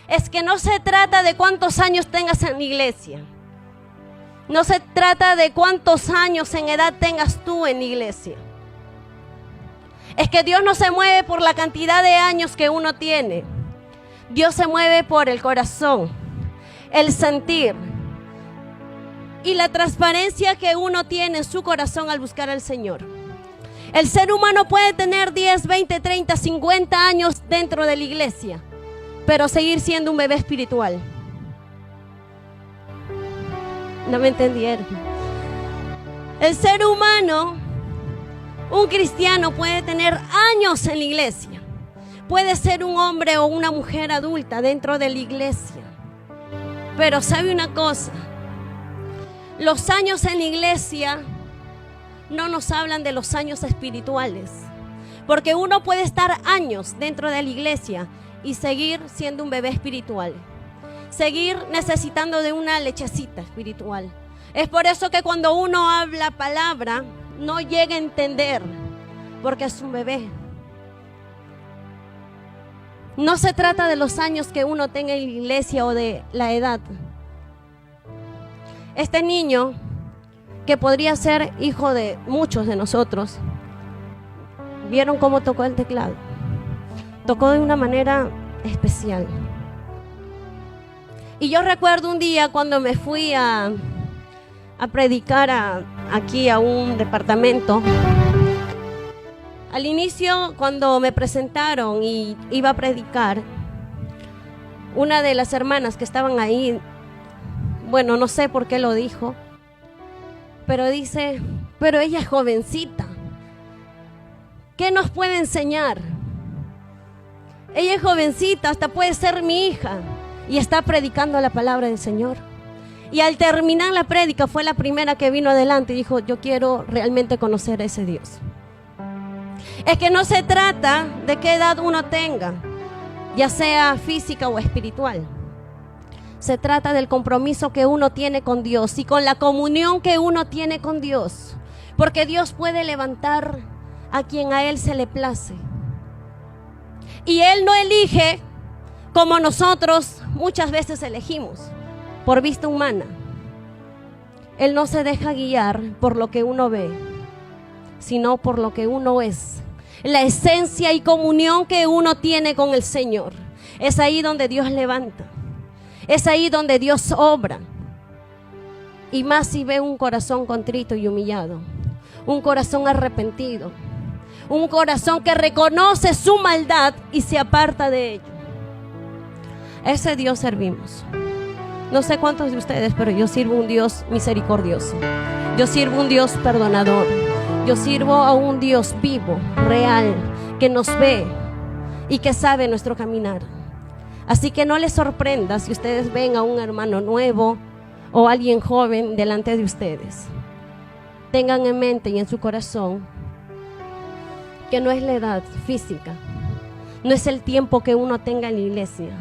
es que no se trata de cuántos años tengas en la iglesia. No se trata de cuántos años en edad tengas tú en la iglesia. Es que Dios no se mueve por la cantidad de años que uno tiene. Dios se mueve por el corazón, el sentir y la transparencia que uno tiene en su corazón al buscar al Señor. El ser humano puede tener 10, 20, 30, 50 años dentro de la iglesia, pero seguir siendo un bebé espiritual. No me entendieron. El ser humano, un cristiano, puede tener años en la iglesia. Puede ser un hombre o una mujer adulta dentro de la iglesia. Pero ¿sabe una cosa? Los años en la iglesia no nos hablan de los años espirituales. Porque uno puede estar años dentro de la iglesia y seguir siendo un bebé espiritual. Seguir necesitando de una lechecita espiritual. Es por eso que cuando uno habla palabra, no llega a entender, porque es un bebé. No se trata de los años que uno tenga en la iglesia o de la edad. Este niño, que podría ser hijo de muchos de nosotros, ¿vieron cómo tocó el teclado? Tocó de una manera especial. Y yo recuerdo un día cuando me fui a predicar aquí a un departamento. Al inicio, cuando me presentaron y iba a predicar, una de las hermanas que estaban ahí, bueno, no sé por qué lo dijo, pero dice, pero ella es jovencita, ¿qué nos puede enseñar? Ella es jovencita, hasta puede ser mi hija, y está predicando la palabra del Señor. Y al terminar la prédica fue la primera que vino adelante y dijo, yo quiero realmente conocer a ese Dios. Es que no se trata de qué edad uno tenga, ya sea física o espiritual. Se trata del compromiso que uno tiene con Dios y con la comunión que uno tiene con Dios. Porque Dios puede levantar a quien a Él se le place. Y Él no elige como nosotros muchas veces elegimos, por vista humana. Él no se deja guiar por lo que uno ve, sino por lo que uno es. La esencia y comunión que uno tiene con el Señor. Es ahí donde Dios levanta. Es ahí donde Dios obra. Y más si ve un corazón contrito y humillado. Un corazón arrepentido. Un corazón que reconoce su maldad y se aparta de ello. A ese Dios servimos. No sé cuántos de ustedes, pero yo sirvo a un Dios misericordioso. Yo sirvo a un Dios perdonador. Yo sirvo a un Dios vivo, real, que nos ve y que sabe nuestro caminar. Así que no les sorprenda si ustedes ven a un hermano nuevo o alguien joven delante de ustedes. Tengan en mente y en su corazón que no es la edad física, no es el tiempo que uno tenga en la iglesia,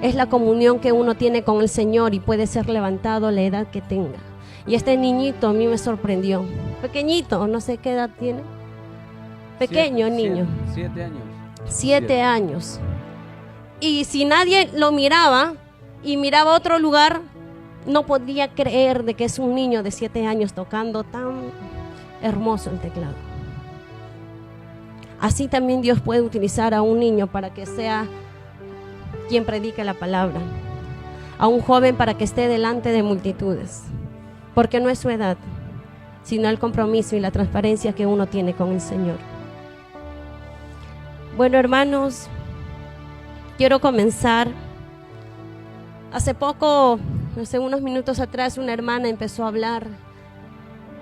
es la comunión que uno tiene con el Señor y puede ser levantado la edad que tenga. Y este niñito a mí me sorprendió, pequeñito, no sé qué edad tiene, pequeño niño, 7 años. 7 años. Y si nadie lo miraba y miraba a otro lugar, no podía creer de que es un niño de 7 años tocando tan hermoso el teclado. Así también Dios puede utilizar a un niño para que sea quien predique la palabra, a un joven para que esté delante de multitudes, porque no es su edad, sino el compromiso y la transparencia que uno tiene con el Señor. Bueno, hermanos, quiero comenzar. Hace poco, hace unos minutos atrás, una hermana empezó a hablar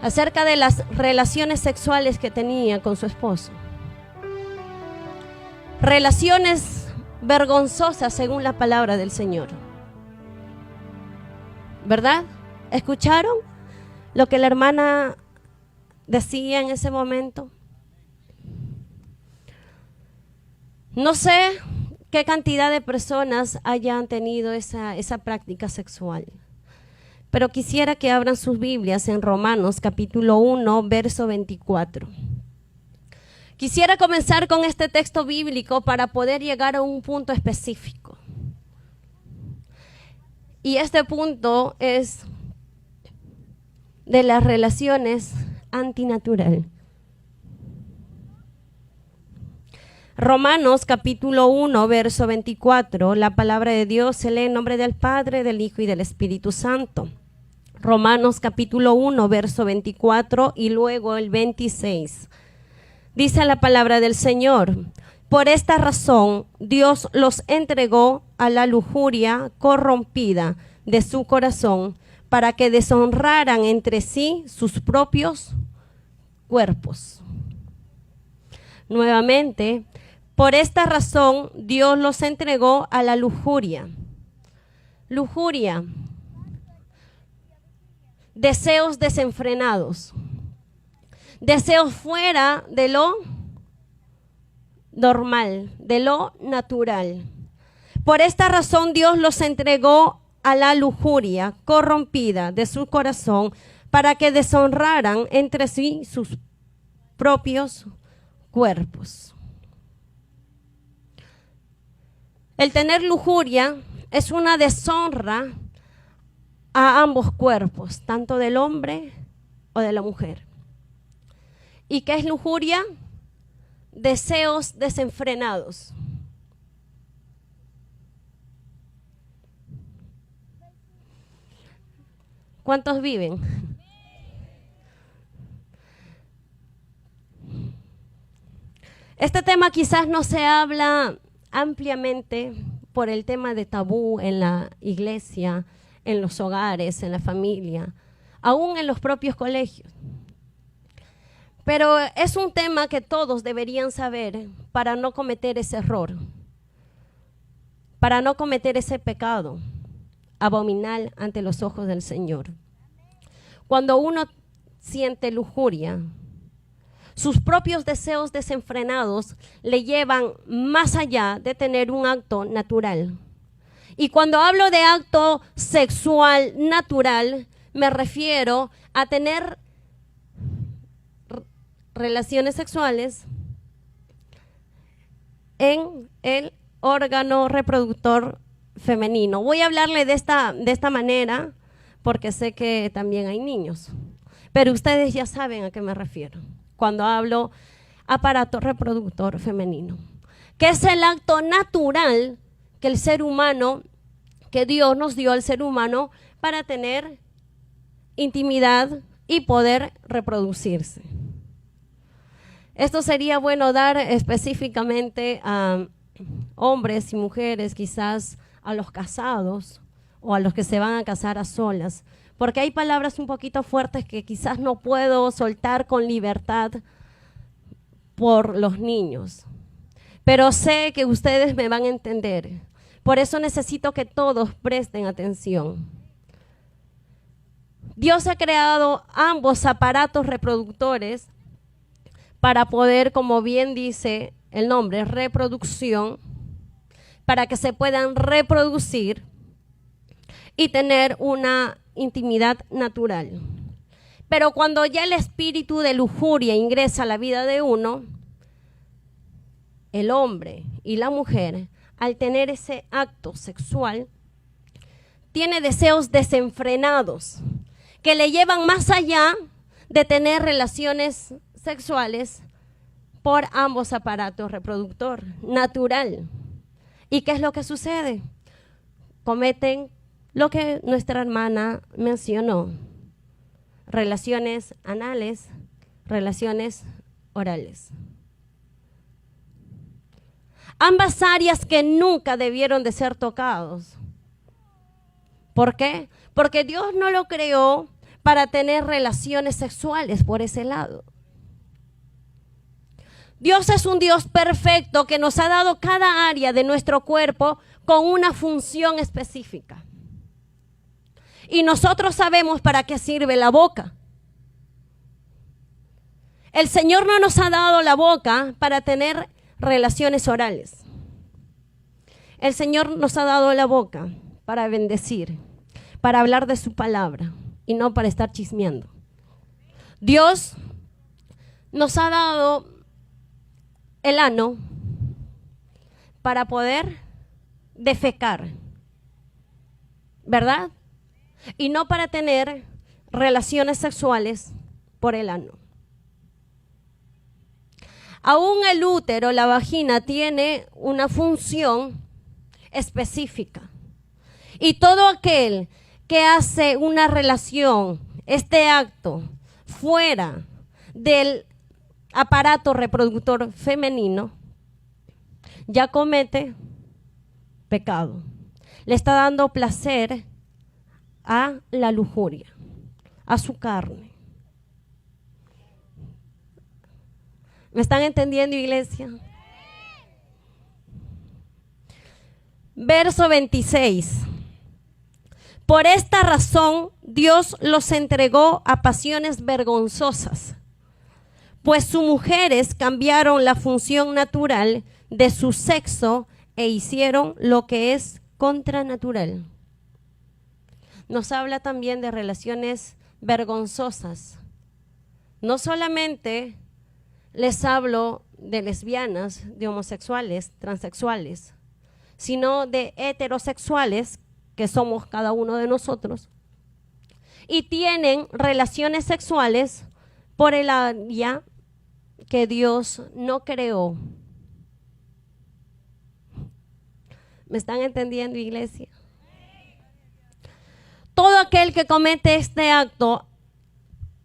acerca de las relaciones sexuales que tenía con su esposo. Relaciones vergonzosas según la palabra del Señor. ¿Verdad? ¿Escucharon lo que la hermana decía en ese momento? No sé qué cantidad de personas hayan tenido esa práctica sexual, pero quisiera que abran sus Biblias en Romanos capítulo 1, verso 24. Quisiera comenzar con este texto bíblico para poder llegar a un punto específico. Y este punto es de las relaciones antinatural. Romanos capítulo 1, verso 24, la palabra de Dios se lee en nombre del Padre, del Hijo y del Espíritu Santo. Romanos capítulo 1, verso 24 y luego el 26. Dice la palabra del Señor: por esta razón Dios los entregó a la lujuria corrompida de su corazón, para que deshonraran entre sí sus propios cuerpos. Nuevamente, por esta razón Dios los entregó a la lujuria. Lujuria, deseos desenfrenados, deseos fuera de lo normal, de lo natural. Por esta razón Dios los entregó a la lujuria corrompida de su corazón, para que deshonraran entre sí sus propios cuerpos. El tener lujuria es una deshonra a ambos cuerpos, tanto del hombre o de la mujer. ¿Y qué es lujuria? Deseos desenfrenados. ¿Cuántos viven? Este tema quizás no se habla ampliamente por el tema de tabú en la iglesia, en los hogares, en la familia, aún en los propios colegios. Pero es un tema que todos deberían saber para no cometer ese error, para no cometer ese pecado abominable ante los ojos del Señor. Cuando uno siente lujuria, sus propios deseos desenfrenados le llevan más allá de tener un acto natural. Y cuando hablo de acto sexual natural, me refiero a tener relaciones sexuales en el órgano reproductor femenino. Voy a hablarle de esta manera porque sé que también hay niños, pero ustedes ya saben a qué me refiero cuando hablo aparato reproductor femenino, que es el acto natural que el ser humano, que Dios nos dio al ser humano para tener intimidad y poder reproducirse. Esto sería bueno dar específicamente a hombres y mujeres, quizás a los casados o a los que se van a casar a solas, porque hay palabras un poquito fuertes que quizás no puedo soltar con libertad por los niños, pero sé que ustedes me van a entender. Por eso necesito que todos presten atención. Dios ha creado ambos aparatos reproductores para poder, como bien dice el nombre, reproducción, para que se puedan reproducir y tener una intimidad natural. Pero cuando ya el espíritu de lujuria ingresa a la vida de uno, el hombre y la mujer, al tener ese acto sexual, tiene deseos desenfrenados que le llevan más allá de tener relaciones sexuales por ambos aparatos reproductor natural. ¿Y qué es lo que sucede? Cometen lo que nuestra hermana mencionó: relaciones anales, relaciones orales. Ambas áreas que nunca debieron de ser tocados. ¿Por qué? Porque Dios no lo creó para tener relaciones sexuales por ese lado. Dios es un Dios perfecto que nos ha dado cada área de nuestro cuerpo con una función específica. Y nosotros sabemos para qué sirve la boca. El Señor no nos ha dado la boca para tener relaciones orales. El Señor nos ha dado la boca para bendecir, para hablar de su palabra y no para estar chismeando. Dios nos ha dado el ano para poder defecar. ¿verdad? Y no para tener relaciones sexuales por el ano. Aún el útero, la vagina, tiene una función específica. Y todo aquel que hace una relación, este acto, fuera del aparato reproductor femenino, ya comete pecado. Le está dando placer a la lujuria, a su carne. ¿Me están entendiendo, iglesia? Verso 26. Por esta razón Dios los entregó a pasiones vergonzosas, pues sus mujeres cambiaron la función natural de su sexo e hicieron lo que es contranatural. Nos habla también de relaciones vergonzosas. No solamente les hablo de lesbianas, de homosexuales, transexuales, sino de heterosexuales, que somos cada uno de nosotros, y tienen relaciones sexuales por el área que Dios no creó. ¿Me están entendiendo, iglesia? Todo aquel que comete este acto,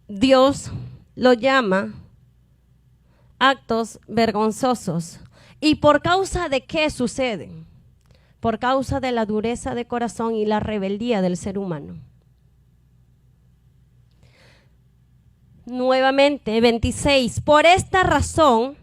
Dios lo llama actos vergonzosos. ¿Y por causa de qué suceden? Por causa de la dureza de corazón y la rebeldía del ser humano. Nuevamente, 26. Por esta razón,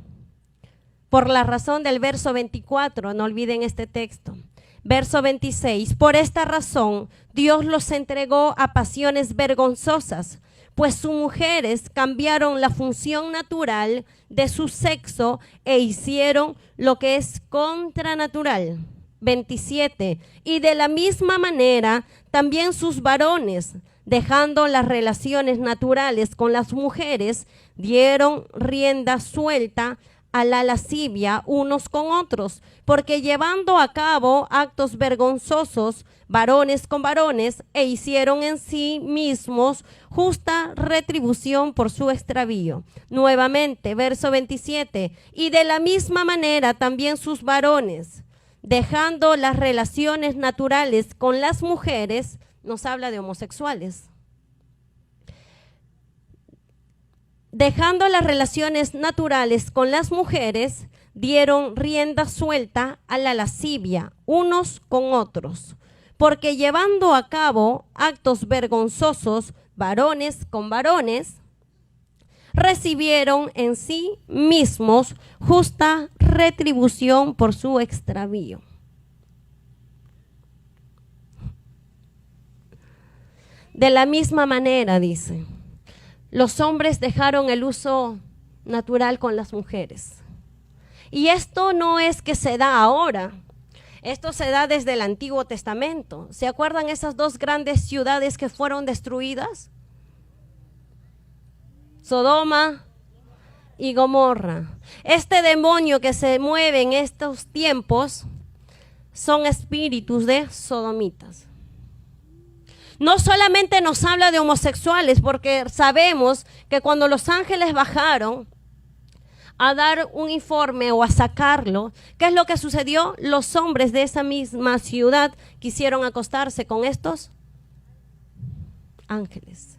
por la razón del verso 24, no olviden este texto. Verso 26. Por esta razón, Dios los entregó a pasiones vergonzosas, pues sus mujeres cambiaron la función natural de su sexo e hicieron lo que es contranatural. 27. Y de la misma manera, también sus varones, dejando las relaciones naturales con las mujeres, dieron rienda suelta a la lascivia unos con otros, porque llevando a cabo actos vergonzosos, varones con varones, e hicieron en sí mismos justa retribución por su extravío. Nuevamente, verso 27, y de la misma manera también sus varones, dejando las relaciones naturales con las mujeres, nos habla de homosexuales. Dejando las relaciones naturales con las mujeres, dieron rienda suelta a la lascivia, unos con otros, porque llevando a cabo actos vergonzosos, varones con varones, recibieron en sí mismos justa retribución por su extravío. De la misma manera, dice, los hombres dejaron el uso natural con las mujeres. Y esto no es que se da ahora, esto se da desde el Antiguo Testamento. ¿Se acuerdan esas dos grandes ciudades que fueron destruidas? Sodoma y Gomorra. Este demonio que se mueve en estos tiempos son espíritus de sodomitas. No solamente nos habla de homosexuales, porque sabemos que cuando los ángeles bajaron a dar un informe o a sacarlo, ¿qué es lo que sucedió? Los hombres de esa misma ciudad quisieron acostarse con estos ángeles.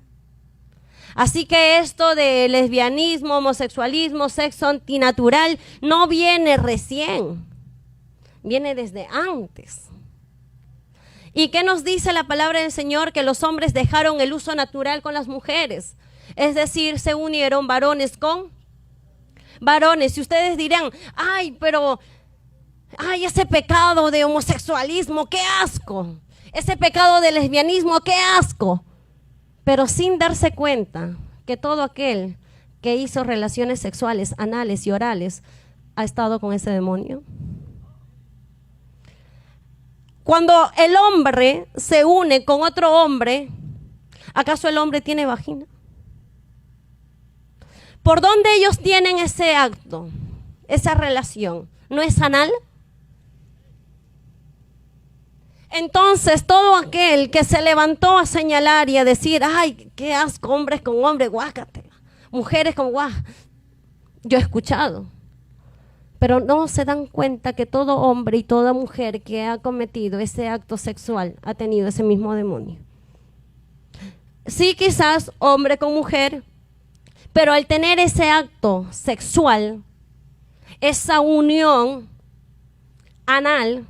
Así que esto de lesbianismo, homosexualismo, sexo antinatural no viene recién, viene desde antes. ¿Y qué nos dice la palabra del Señor? Que los hombres dejaron el uso natural con las mujeres. Es decir, se unieron varones con varones. Y ustedes dirán, pero ese pecado de homosexualismo, qué asco. Ese pecado de lesbianismo, qué asco. Pero sin darse cuenta que todo aquel que hizo relaciones sexuales, anales y orales, ha estado con ese demonio. Cuando el hombre se une con otro hombre, ¿acaso el hombre tiene vagina? ¿Por dónde ellos tienen ese acto, esa relación? ¿No es anal? Entonces todo aquel que se levantó a señalar y a decir, ay, qué asco, hombres con hombres, guácate, mujeres con guá, yo he escuchado. Pero no se dan cuenta que todo hombre y toda mujer que ha cometido ese acto sexual ha tenido ese mismo demonio. Sí, quizás hombre con mujer, pero al tener ese acto sexual, esa unión anal,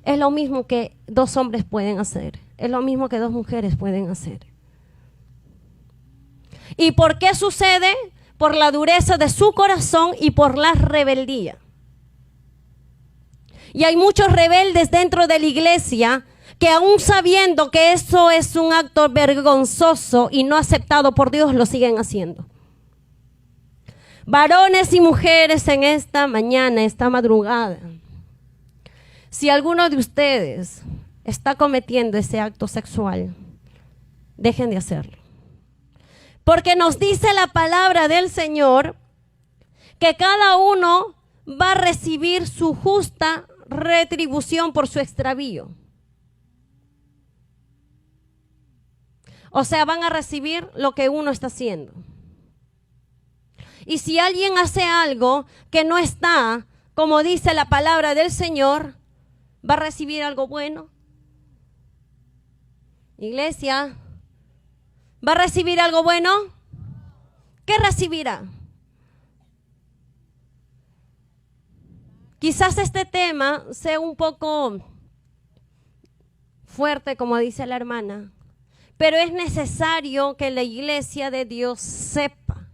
es lo mismo que dos hombres pueden hacer, es lo mismo que dos mujeres pueden hacer. ¿Y por qué sucede? Por la dureza de su corazón y por la rebeldía. Y hay muchos rebeldes dentro de la iglesia que aún sabiendo que eso es un acto vergonzoso y no aceptado por Dios, lo siguen haciendo. Varones y mujeres en esta mañana, esta madrugada, si alguno de ustedes está cometiendo ese acto sexual, dejen de hacerlo. Porque nos dice la palabra del Señor que cada uno va a recibir su justa retribución por su extravío. O sea, van a recibir lo que uno está haciendo. Y si alguien hace algo que no está, como dice la palabra del Señor, va a recibir algo bueno. Iglesia, ¿va a recibir algo bueno? ¿Qué recibirá? Quizás este tema sea un poco fuerte, como dice la hermana, pero es necesario que la iglesia de Dios sepa.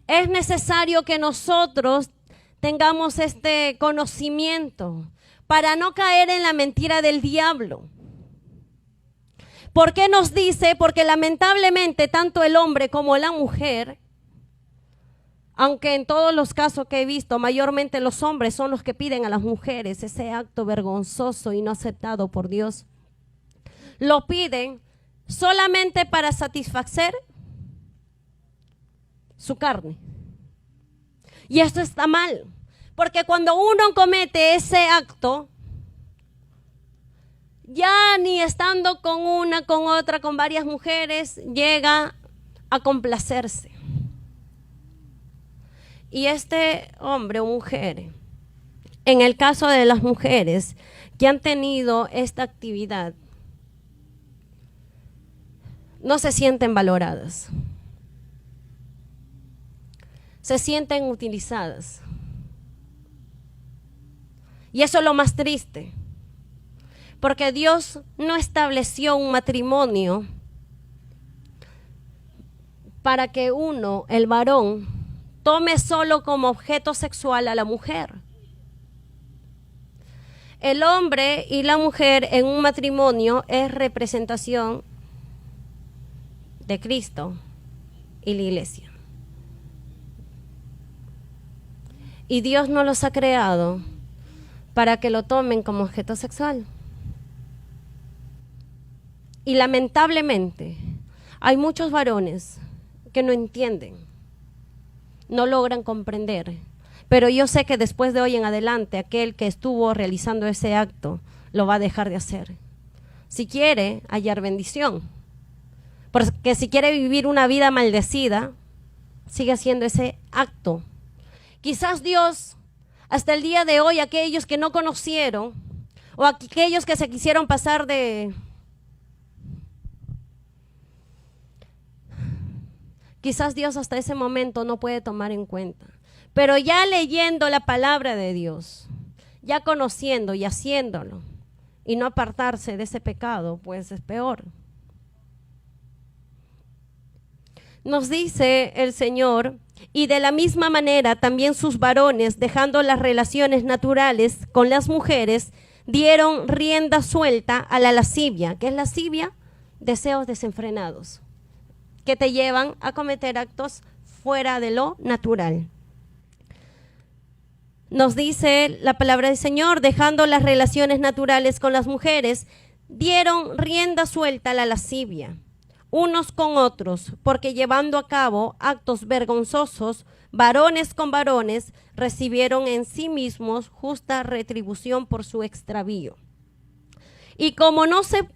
Es necesario que nosotros tengamos este conocimiento para no caer en la mentira del diablo. ¿Por qué nos dice? Porque lamentablemente tanto el hombre como la mujer, aunque en todos los casos que he visto, mayormente los hombres son los que piden a las mujeres ese acto vergonzoso y no aceptado por Dios, lo piden solamente para satisfacer su carne. Y esto está mal, porque cuando uno comete ese acto, ya ni estando con una, con otra, con varias mujeres, llega a complacerse. Y este hombre o mujer, en el caso de las mujeres que han tenido esta actividad, no se sienten valoradas. Se sienten utilizadas. Y eso es lo más triste. Porque Dios no estableció un matrimonio para que uno, el varón, tome solo como objeto sexual a la mujer. El hombre y la mujer en un matrimonio es representación de Cristo y la iglesia. Y Dios no los ha creado para que lo tomen como objeto sexual. Y lamentablemente hay muchos varones que no entienden, no logran comprender. Pero yo sé que después de hoy en adelante, aquel que estuvo realizando ese acto lo va a dejar de hacer. Si quiere hallar bendición. Porque si quiere vivir una vida maldecida, sigue haciendo ese acto. Quizás Dios, hasta el día de hoy, aquellos que no conocieron, o aquellos que se quisieron pasar de... Quizás Dios hasta ese momento no puede tomar en cuenta. Pero ya leyendo la palabra de Dios, ya conociendo y haciéndolo, y no apartarse de ese pecado, pues es peor. Nos dice el Señor, y de la misma manera también sus varones, dejando las relaciones naturales con las mujeres, dieron rienda suelta a la lascivia. ¿Qué es lascivia? Deseos desenfrenados, que te llevan a cometer actos fuera de lo natural. Nos dice la palabra del Señor, dejando las relaciones naturales con las mujeres, dieron rienda suelta a la lascivia, unos con otros, porque llevando a cabo actos vergonzosos varones con varones, recibieron en sí mismos justa retribución por su extravío. Y como no se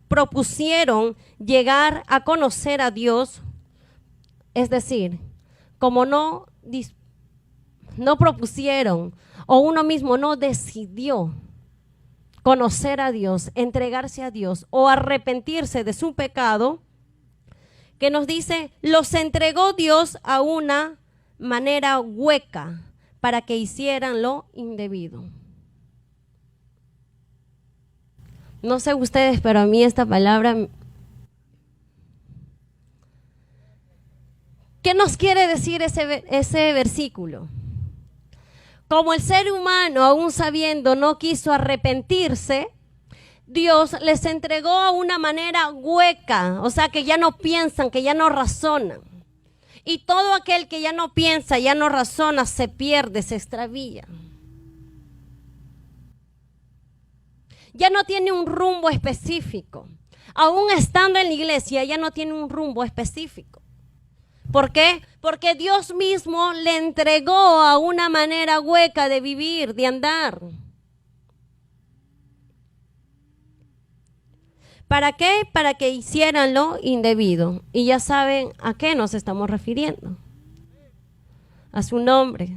propusieron llegar a conocer a Dios, es decir, como no propusieron o uno mismo no decidió conocer a Dios, entregarse a Dios o arrepentirse de su pecado, que nos dice, los entregó Dios a una manera hueca para que hicieran lo indebido. No sé ustedes, pero a mí esta palabra, ¿qué nos quiere decir ese versículo? Como el ser humano, aún sabiendo, no quiso arrepentirse, Dios les entregó a una manera hueca, o sea, que ya no piensan, que ya no razonan. Y todo aquel que ya no piensa, ya no razona, se pierde, se extravía. Ya no tiene un rumbo específico. Aún estando en la iglesia, ya no tiene un rumbo específico. ¿Por qué? Porque Dios mismo le entregó a una manera hueca de vivir, de andar. ¿Para qué? Para que hicieran lo indebido. Y ya saben a qué nos estamos refiriendo. A su nombre.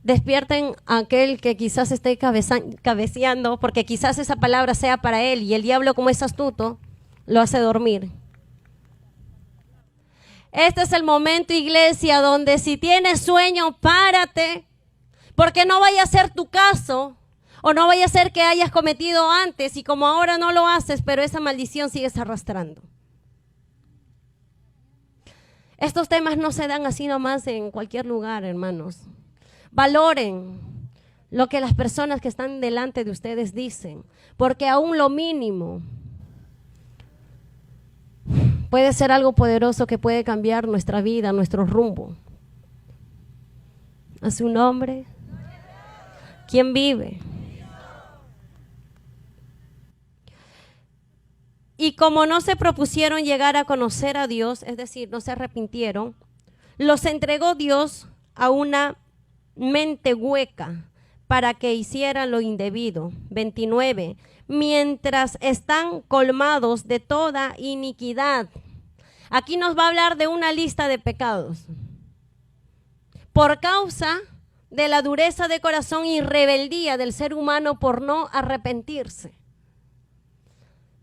Despierten a aquel que quizás esté cabeceando, porque quizás esa palabra sea para él y el diablo, como es astuto, lo hace dormir. Este es el momento, iglesia, donde si tienes sueño, párate, porque no vaya a ser tu caso, o no vaya a ser que hayas cometido antes y como ahora no lo haces, pero esa maldición sigues arrastrando. Estos temas no se dan así nomás en cualquier lugar, hermanos. Valoren lo que las personas que están delante de ustedes dicen, porque aún lo mínimo puede ser algo poderoso que puede cambiar nuestra vida, nuestro rumbo. A su nombre. ¿Quién vive? Y como no se propusieron llegar a conocer a Dios, es decir, no se arrepintieron, los entregó Dios a una mente hueca para que hicieran lo indebido. 29. Mientras están colmados de toda iniquidad. Aquí nos va a hablar de una lista de pecados. Por causa de la dureza de corazón y rebeldía del ser humano por no arrepentirse.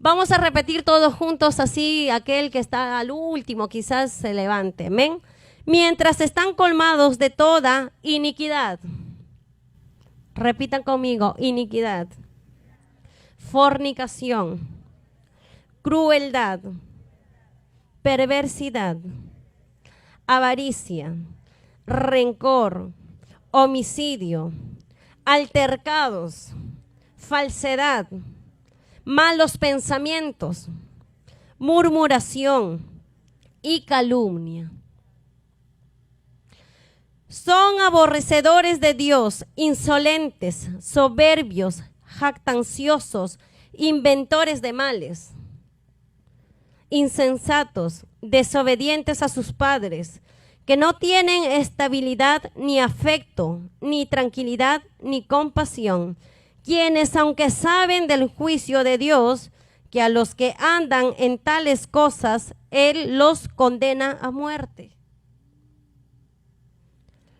Vamos a repetir todos juntos así, aquel que está al último quizás se levante. Amén. Mientras están colmados de toda iniquidad. Repitan conmigo, iniquidad. Fornicación, crueldad, perversidad, avaricia, rencor, homicidio, altercados, falsedad, malos pensamientos, murmuración y calumnia. Son aborrecedores de Dios, insolentes, soberbios, jactanciosos, inventores de males, insensatos, desobedientes a sus padres, que no tienen estabilidad ni afecto, ni tranquilidad, ni compasión, quienes, aunque saben del juicio de Dios, que a los que andan en tales cosas, Él los condena a muerte.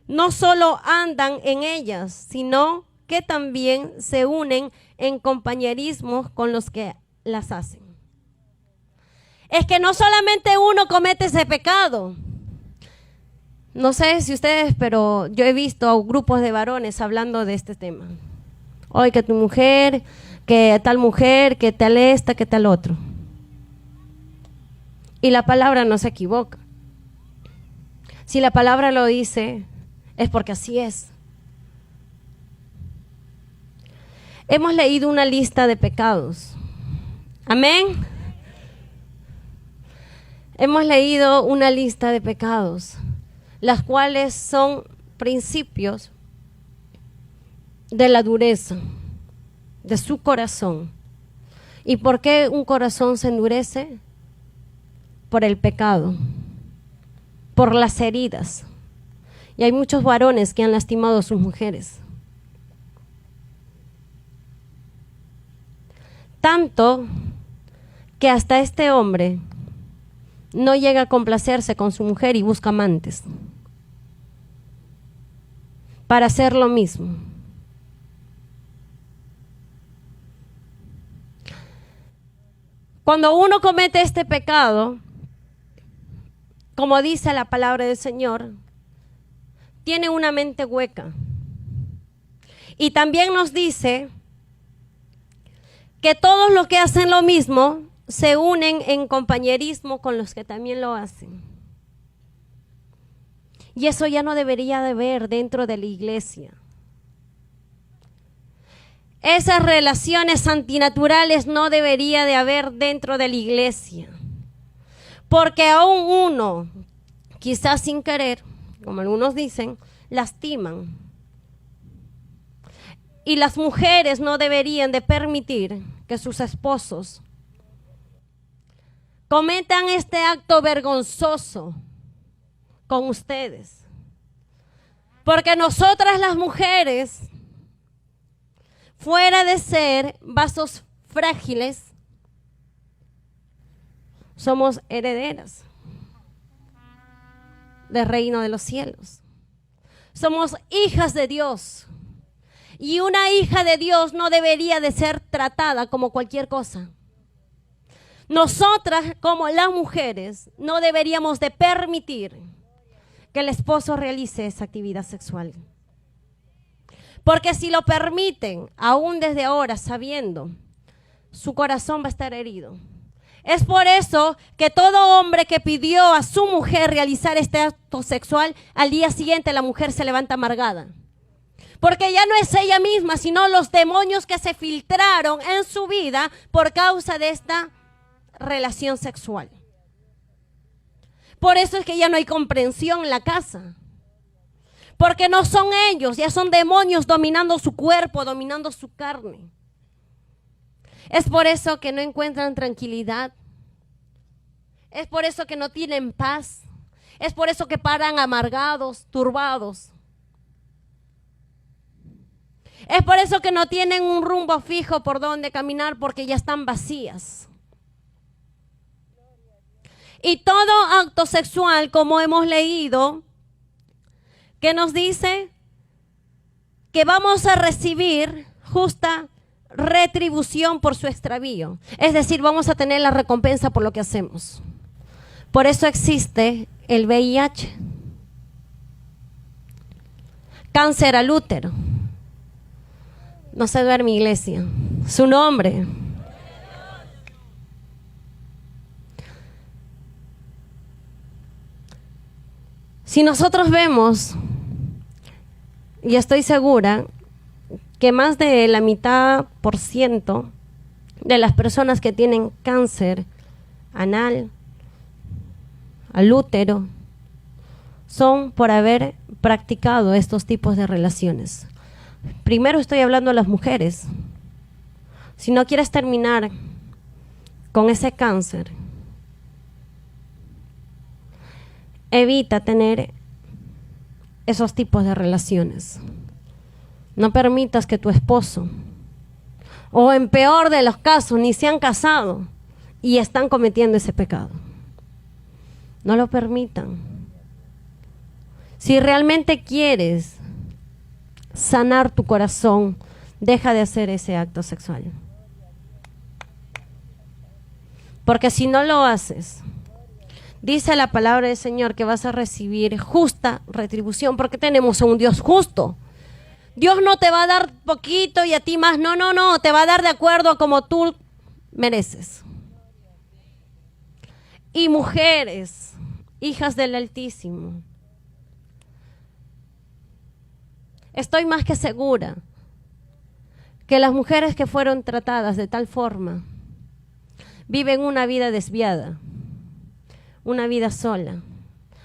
No solo andan en ellas, sino que también se unen en compañerismo con los que las hacen. Es que no solamente uno comete ese pecado. No sé si ustedes, pero yo he visto a grupos de varones hablando de este tema. Hoy que tu mujer, que tal esta, que tal otro. Y la palabra no se equivoca. Si la palabra lo dice, es porque así es. Hemos leído una lista de pecados. Amén. Hemos leído una lista de pecados, las cuales son principios de la dureza de su corazón. ¿Y por qué un corazón se endurece? Por el pecado. por las heridas. Y hay muchos varones que han lastimado a sus mujeres. Tanto que hasta este hombre no llega a complacerse con su mujer y busca amantes para hacer lo mismo. Cuando uno comete este pecado, como dice la palabra del Señor, tiene una mente hueca. Y también nos dice que todos los que hacen lo mismo se unen en compañerismo con los que también lo hacen. Y eso ya no debería de haber dentro de la iglesia. Esas relaciones antinaturales no debería de haber dentro de la iglesia. Porque aún uno, quizás sin querer, como algunos dicen, lastiman. Y las mujeres no deberían de permitir que sus esposos cometan este acto vergonzoso con ustedes. Porque nosotras las mujeres, fuera de ser vasos frágiles, somos herederas del reino de los cielos. Somos hijas de Dios. Y una hija de Dios no debería de ser tratada como cualquier cosa. Nosotras, como las mujeres, no deberíamos de permitir que el esposo realice esa actividad sexual. Porque si lo permiten, aún desde ahora, sabiendo, su corazón va a estar herido. Es por eso que todo hombre que pidió a su mujer realizar este acto sexual, al día siguiente la mujer se levanta amargada. Porque ya no es ella misma, sino los demonios que se filtraron en su vida por causa de esta relación sexual. Por eso es que ya no hay comprensión en la casa. Porque no son ellos, ya son demonios dominando su cuerpo, dominando su carne. Es por eso que no encuentran tranquilidad. Es por eso que no tienen paz. Es por eso que paran amargados, turbados. Es por eso que no tienen un rumbo fijo por donde caminar, porque ya están vacías. Y todo acto sexual, como hemos leído, que nos dice que vamos a recibir justa retribución por su extravío. Es decir, vamos a tener la recompensa por lo que hacemos. Por eso existe el VIH, cáncer al útero. No se duerme, iglesia. Su nombre. Si nosotros vemos, y estoy segura, que más de la mitad por ciento de las personas que tienen cáncer anal, al útero, son por haber practicado estos tipos de relaciones. Primero estoy hablando a las mujeres. Si no quieres terminar con ese cáncer, evita tener esos tipos de relaciones. No permitas que tu esposo, o en peor de los casos, ni se han casado y están cometiendo ese pecado. No lo permitan. Si realmente quieres sanar tu corazón, deja de hacer ese acto sexual. Porque si no lo haces, dice la palabra del Señor que vas a recibir justa retribución, porque tenemos a un Dios justo. Dios no te va a dar poquito y a ti más, no, te va a dar de acuerdo a como tú mereces. Y mujeres, hijas del Altísimo, estoy más que segura que las mujeres que fueron tratadas de tal forma viven una vida desviada, una vida sola,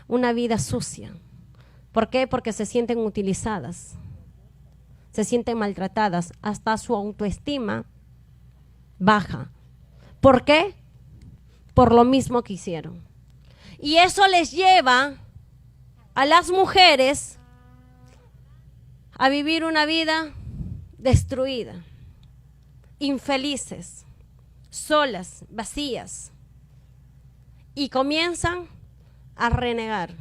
una vida sucia. ¿Por qué? Porque se sienten utilizadas, se sienten maltratadas, hasta su autoestima baja. ¿Por qué? Por lo mismo que hicieron. Y eso les lleva a las mujeres a vivir una vida destruida, infelices, solas, vacías, y comienzan a renegar.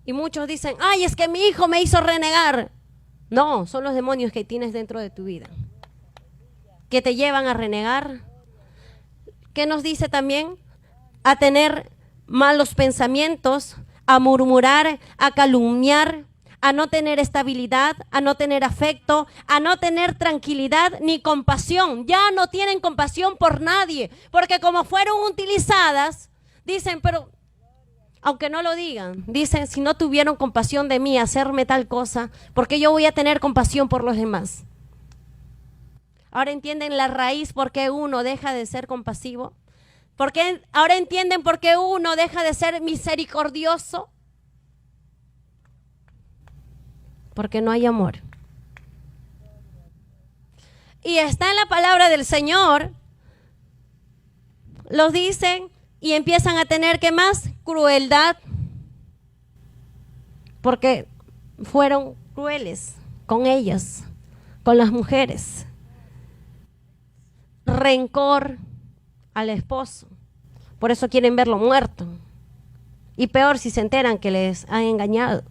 Y muchos dicen, ay, es que mi hijo me hizo renegar. No, son los demonios que tienes dentro de tu vida, que te llevan a renegar. ¿Qué nos dice también? A tener malos pensamientos, a murmurar, a calumniar, a no tener estabilidad, a no tener afecto, a no tener tranquilidad ni compasión. Ya no tienen compasión por nadie, porque como fueron utilizadas, dicen, pero aunque no lo digan, dicen, si no tuvieron compasión de mí, hacerme tal cosa, ¿por qué yo voy a tener compasión por los demás? Ahora entienden la raíz por qué uno deja de ser compasivo. Ahora entienden por qué uno deja de ser misericordioso. Porque no hay amor. Y está en la palabra del Señor. Los dicen y empiezan a tener, ¿qué más? Crueldad. Porque fueron crueles con ellas, con las mujeres. Rencor al esposo. Por eso quieren verlo muerto. Y peor si se enteran que les han engañado.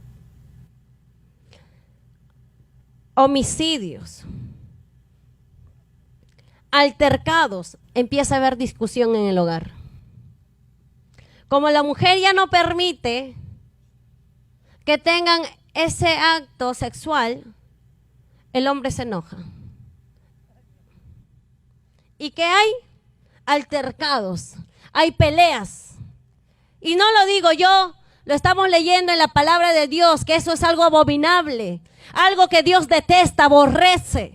Homicidios. Altercados. Empieza a haber discusión en el hogar. Como la mujer ya no permite que tengan ese acto sexual, el hombre se enoja. ¿Y qué hay? Altercados, hay peleas. Y no lo digo yo, lo estamos leyendo en la palabra de Dios, que eso es algo abominable, algo que Dios detesta, aborrece,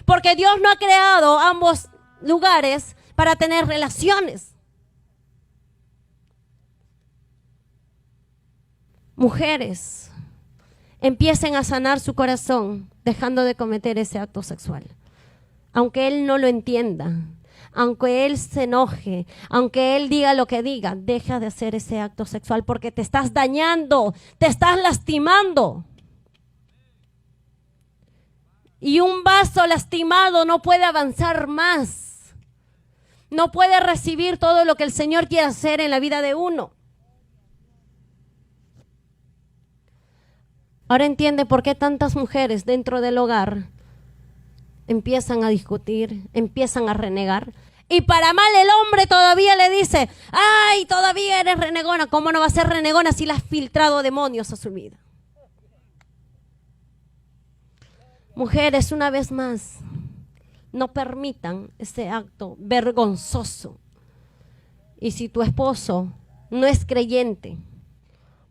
porque Dios no ha creado ambos lugares para tener relaciones. Mujeres, empiecen a sanar su corazón dejando de cometer ese acto sexual. Aunque él no lo entienda, aunque él se enoje, aunque él diga lo que diga, deja de hacer ese acto sexual porque te estás dañando, te estás lastimando. Y un vaso lastimado no puede avanzar más. No puede recibir todo lo que el Señor quiere hacer en la vida de uno. Ahora entiende por qué tantas mujeres dentro del hogar empiezan a discutir, empiezan a renegar. Y para mal el hombre todavía le dice, ay, todavía eres renegona. ¿Cómo no va a ser renegona si le has filtrado demonios a su vida? Mujeres, una vez más, no permitan ese acto vergonzoso. Y si tu esposo no es creyente,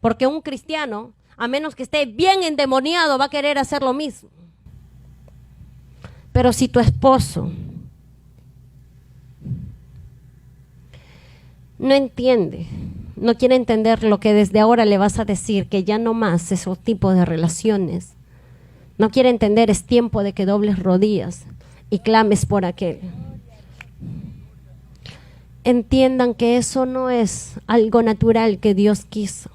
porque un cristiano, a menos que esté bien endemoniado, va a querer hacer lo mismo. Pero si tu esposo no entiende, no quiere entender lo que desde ahora le vas a decir, que ya no más esos tipos de relaciones, no quiere entender, es tiempo de que dobles rodillas y clames por aquel. Entiendan que eso no es algo natural que Dios quiso.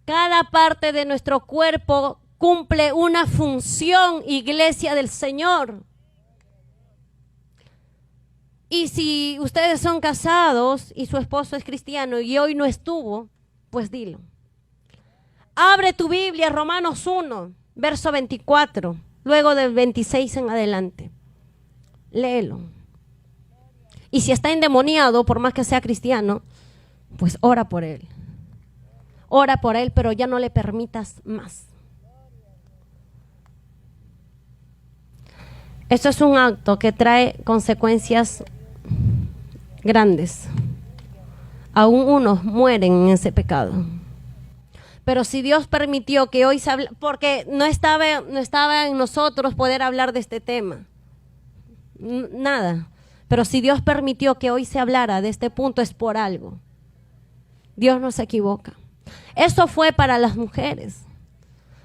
Cada parte de nuestro cuerpo cumple una función, iglesia del Señor. Y si ustedes son casados y su esposo es cristiano y hoy no estuvo, pues dilo. Abre tu Biblia, Romanos 1, verso 24, luego del 26 en adelante. Léelo. Y si está endemoniado, por más que sea cristiano, pues ora por él. Ora por él, pero ya no le permitas más. Esto es un acto que trae consecuencias grandes. Aún unos mueren en ese pecado. Pero si Dios permitió que hoy se hable, porque no estaba en nosotros poder hablar de este tema. Nada. Pero si Dios permitió que hoy se hablara de este punto es por algo. Dios no se equivoca. Eso fue para las mujeres.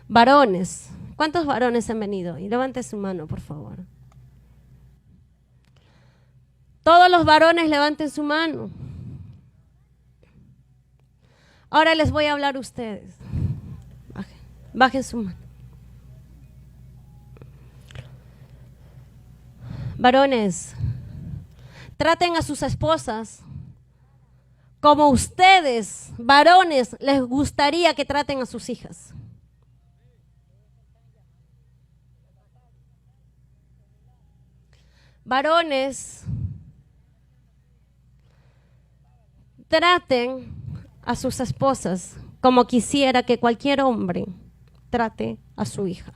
Varones. ¿Cuántos varones han venido? Y levante su mano, por favor. Todos los varones levanten su mano. Ahora les voy a hablar a ustedes. Bajen su mano. Varones, traten a sus esposas como ustedes, varones, les gustaría que traten a sus hijas. Varones, traten a sus esposas como quisiera que cualquier hombre trate a su hija.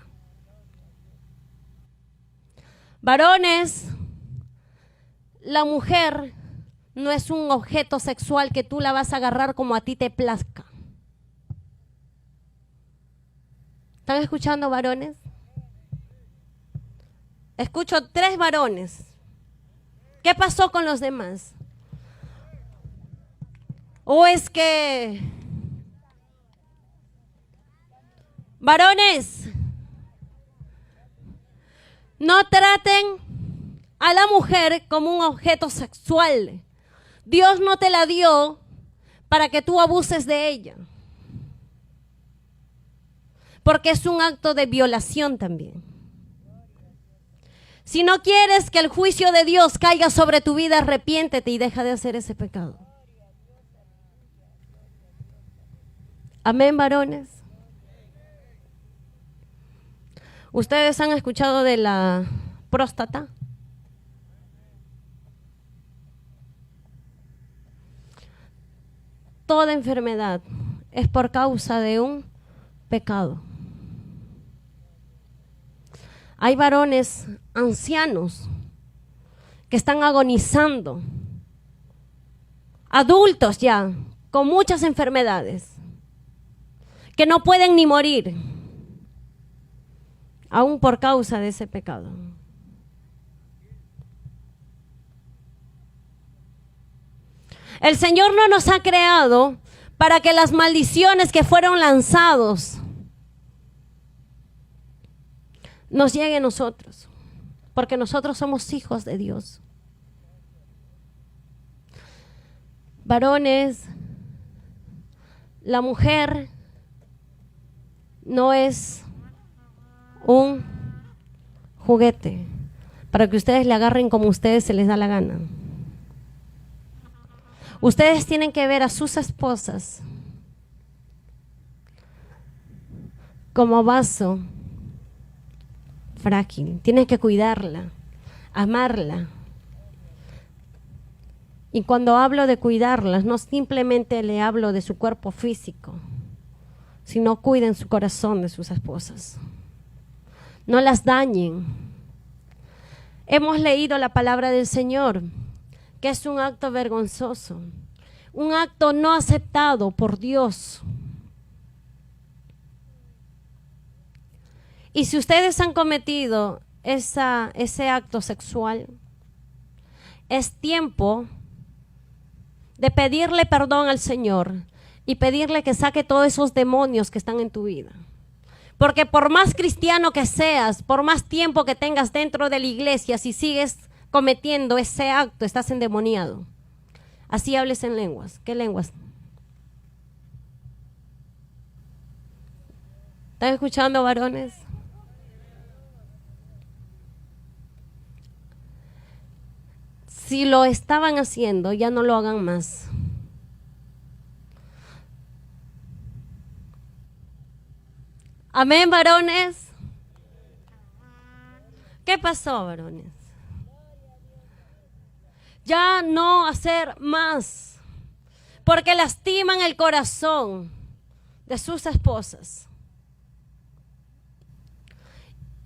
Varones, la mujer no es un objeto sexual que tú la vas a agarrar como a ti te plazca. ¿Están escuchando, varones? Escucho 3 varones. ¿Qué pasó con los demás? ¿O es que... Varones, no traten a la mujer como un objeto sexual. Dios no te la dio para que tú abuses de ella. Porque es un acto de violación también. Si no quieres que el juicio de Dios caiga sobre tu vida, arrepiéntete y deja de hacer ese pecado. Amén, varones. ¿Ustedes han escuchado de la próstata? Toda enfermedad es por causa de un pecado. Hay varones ancianos que están agonizando, adultos ya, con muchas enfermedades, que no pueden ni morir, aún por causa de ese pecado. El Señor no nos ha creado para que las maldiciones que fueron lanzados nos lleguen a nosotros, porque nosotros somos hijos de Dios. Varones, la mujer no es un juguete para que ustedes le agarren como ustedes se les da la gana. Ustedes tienen que ver a sus esposas como vaso frágil. Tienen que cuidarla, amarla. Y cuando hablo de cuidarlas, no simplemente le hablo de su cuerpo físico, sino cuiden su corazón de sus esposas. No las dañen. Hemos leído la palabra del Señor, que es un acto vergonzoso, un acto no aceptado por Dios. Y si ustedes han cometido ese acto sexual, es tiempo de pedirle perdón al Señor y pedirle que saque todos esos demonios que están en tu vida. Porque por más cristiano que seas, por más tiempo que tengas dentro de la iglesia, si sigues cometiendo ese acto, estás endemoniado. Así hables en lenguas. ¿Qué lenguas? ¿Están escuchando, varones? Si lo estaban haciendo, ya no lo hagan más. Amén, varones. ¿Qué pasó, varones? Ya no hacer más, porque lastiman el corazón de sus esposas.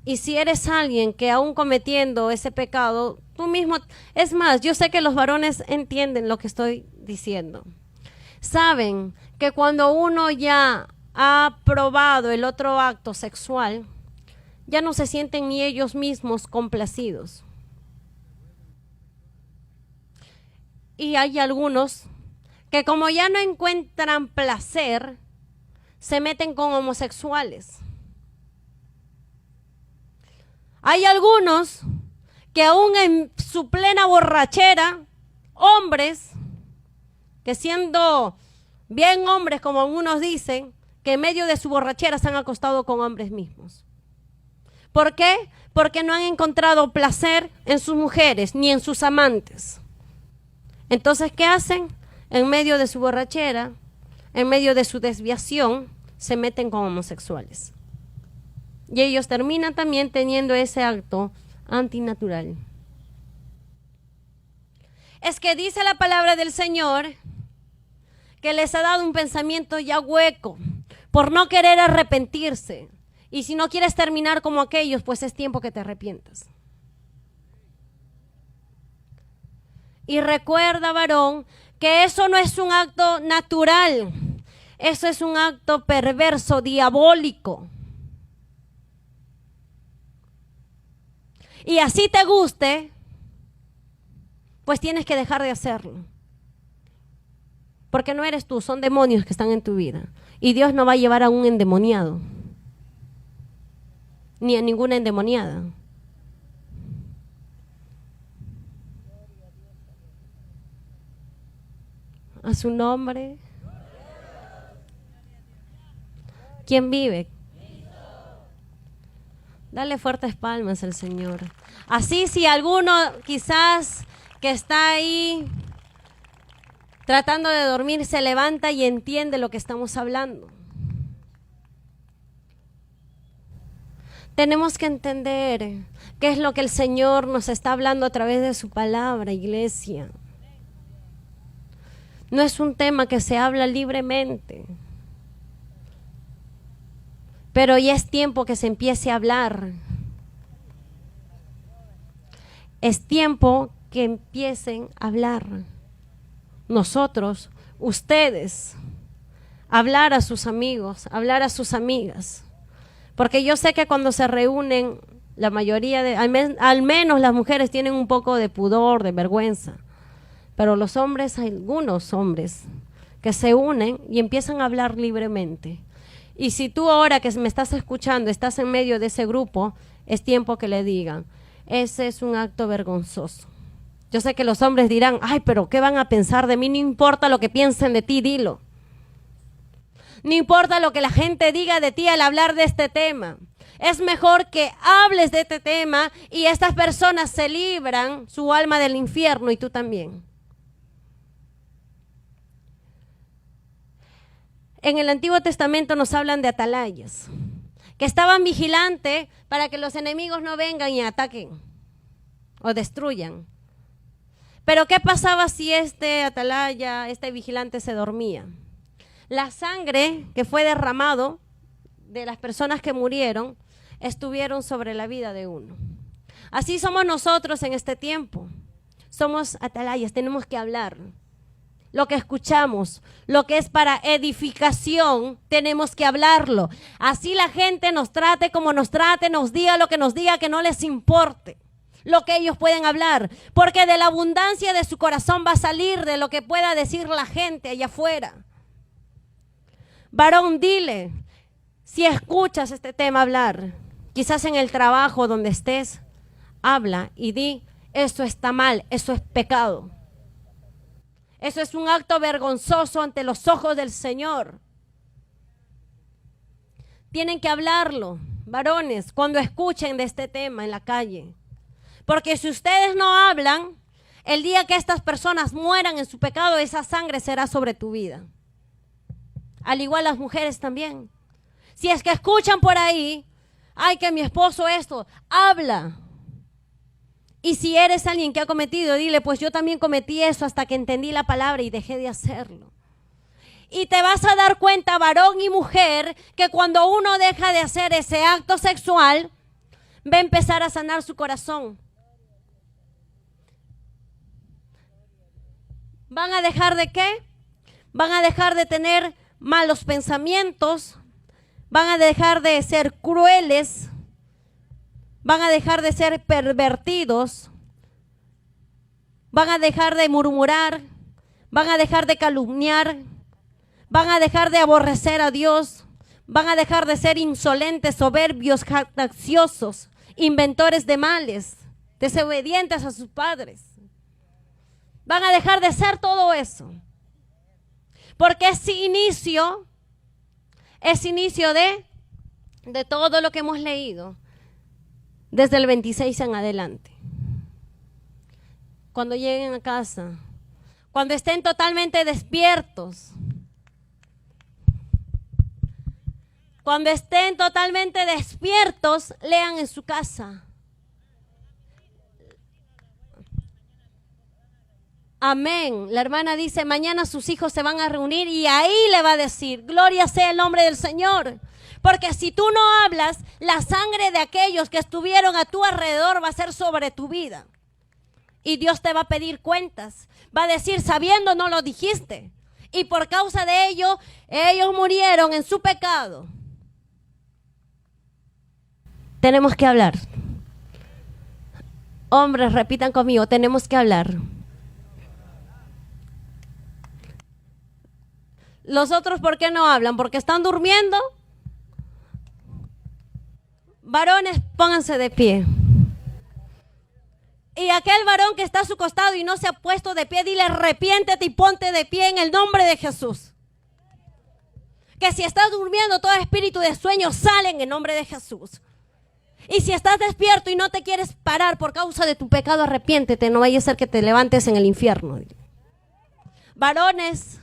Y si eres alguien que aún cometiendo ese pecado, tú mismo, es más, yo sé que los varones entienden lo que estoy diciendo. Saben que cuando uno ya ha probado el otro acto sexual, ya no se sienten ni ellos mismos complacidos. Y hay algunos que como ya no encuentran placer, se meten con homosexuales. Hay algunos que aún en su plena borrachera, hombres que siendo Bien hombres, como algunos dicen, que en medio de su borrachera se han acostado con hombres mismos. ¿Por qué? Porque no han encontrado placer en sus mujeres ni en sus amantes. Entonces, ¿qué hacen? En medio de su borrachera, en medio de su desviación, se meten con homosexuales. Y ellos terminan también teniendo ese acto antinatural. Es que dice la palabra del Señor que les ha dado un pensamiento ya hueco por no querer arrepentirse. Y si no quieres terminar como aquellos, pues es tiempo que te arrepientas. Y recuerda, varón, que eso no es un acto natural. Eso es un acto perverso, diabólico. Y así te guste, pues tienes que dejar de hacerlo. Porque no eres tú, son demonios que están en tu vida. Y Dios no va a llevar a un endemoniado, ni a ninguna endemoniada. A su nombre. ¿Quién vive? Dale fuertes palmas al Señor. Así, si alguno quizás que está ahí tratando de dormir se levanta y entiende lo que estamos hablando. Tenemos que entender qué es lo que el Señor nos está hablando a través de su palabra, iglesia. No es un tema que se habla libremente, pero ya es tiempo que se empiece a hablar. Es tiempo que empiecen a hablar. Nosotros, ustedes, hablar a sus amigos, hablar a sus amigas. Porque yo sé que cuando se reúnen, la mayoría de, al menos las mujeres tienen un poco de pudor, de vergüenza. Pero los hombres, hay algunos hombres que se unen y empiezan a hablar libremente. Y si tú ahora que me estás escuchando, estás en medio de ese grupo, es tiempo que le digan, ese es un acto vergonzoso. Yo sé que los hombres dirán, ay, pero ¿qué van a pensar de mí? No importa lo que piensen de ti, dilo. No importa lo que la gente diga de ti al hablar de este tema. Es mejor que hables de este tema y estas personas se libran su alma del infierno y tú también. En el Antiguo Testamento nos hablan de atalayas, que estaban vigilantes para que los enemigos no vengan y ataquen o destruyan. Pero ¿qué pasaba si este atalaya, este vigilante se dormía? La sangre que fue derramado de las personas que murieron estuvieron sobre la vida de uno. Así somos nosotros en este tiempo. Somos atalayas, tenemos que hablar. Lo que escuchamos, lo que es para edificación, tenemos que hablarlo. Así la gente nos trate como nos trate, nos diga lo que nos diga, que no les importe lo que ellos pueden hablar. Porque de la abundancia de su corazón va a salir de lo que pueda decir la gente allá afuera. Varón, dile, si escuchas este tema hablar, quizás en el trabajo donde estés, habla y di, eso está mal, eso es pecado. Eso es un acto vergonzoso ante los ojos del Señor. Tienen que hablarlo, varones, cuando escuchen de este tema en la calle. Porque si ustedes no hablan, el día que estas personas mueran en su pecado, esa sangre será sobre tu vida. Al igual las mujeres también. Si es que escuchan por ahí, ay, que mi esposo esto, habla. Y si eres alguien que ha cometido, dile, pues yo también cometí eso hasta que entendí la palabra y dejé de hacerlo. Y te vas a dar cuenta, varón y mujer, que cuando uno deja de hacer ese acto sexual, va a empezar a sanar su corazón. ¿Van a dejar de qué? Van a dejar de tener malos pensamientos, van a dejar de ser crueles, van a dejar de ser pervertidos, van a dejar de murmurar, van a dejar de calumniar, van a dejar de aborrecer a Dios, van a dejar de ser insolentes, soberbios, jactanciosos, inventores de males, desobedientes a sus padres. Van a dejar de ser todo eso. Porque es inicio de todo lo que hemos leído desde el 26 en adelante. Cuando lleguen a casa, cuando estén totalmente despiertos, lean en su casa. Amén. La hermana dice, mañana sus hijos se van a reunir y ahí le va a decir, gloria sea el nombre del Señor. Porque si tú no hablas, la sangre de aquellos que estuvieron a tu alrededor va a ser sobre tu vida. Y Dios te va a pedir cuentas. Va a decir, sabiendo no lo dijiste. Y por causa de ello, ellos murieron en su pecado. Tenemos que hablar. Hombres, repitan conmigo, tenemos que hablar. Los otros, ¿por qué no hablan? ¿Porque están durmiendo? Varones, pónganse de pie. Y aquel varón que está a su costado y no se ha puesto de pie, dile, arrepiéntete y ponte de pie en el nombre de Jesús. Que si estás durmiendo, todo espíritu de sueño sale en el nombre de Jesús. Y si estás despierto y no te quieres parar por causa de tu pecado, arrepiéntete, no vaya a ser que te levantes en el infierno. Varones,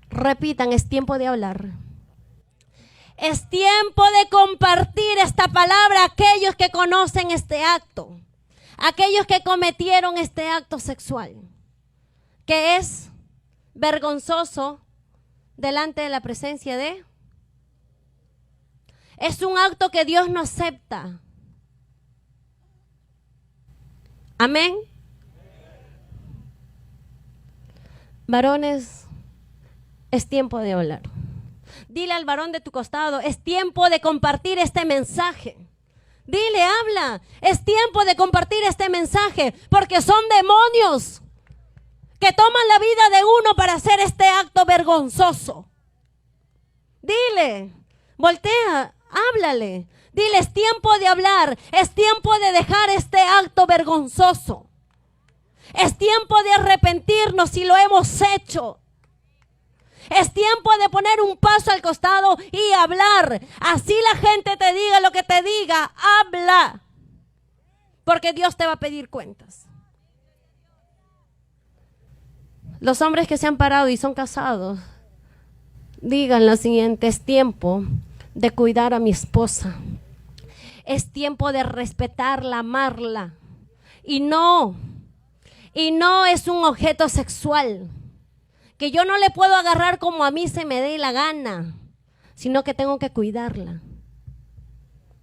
repitan, es tiempo de hablar. Es tiempo de compartir esta palabra a aquellos que conocen este acto, aquellos que cometieron este acto sexual, que es vergonzoso delante de la presencia de... Es un acto que Dios no acepta. Amén. Varones, es tiempo de hablar. Dile al varón de tu costado, es tiempo de compartir este mensaje. Dile, habla, es tiempo de compartir este mensaje, porque son demonios que toman la vida de uno para hacer este acto vergonzoso. Dile, voltea, háblale. Dile, es tiempo de hablar, es tiempo de dejar este acto vergonzoso. Es tiempo de arrepentirnos si lo hemos hecho. Es tiempo de poner un paso al costado y hablar. Así la gente te diga lo que te diga, habla. Porque Dios te va a pedir cuentas. Los hombres que se han parado y son casados, digan lo siguiente, es tiempo de cuidar a mi esposa. Es tiempo de respetarla, amarla. Y no es un objeto sexual. Que yo no le puedo agarrar como a mí se me dé la gana, sino que tengo que cuidarla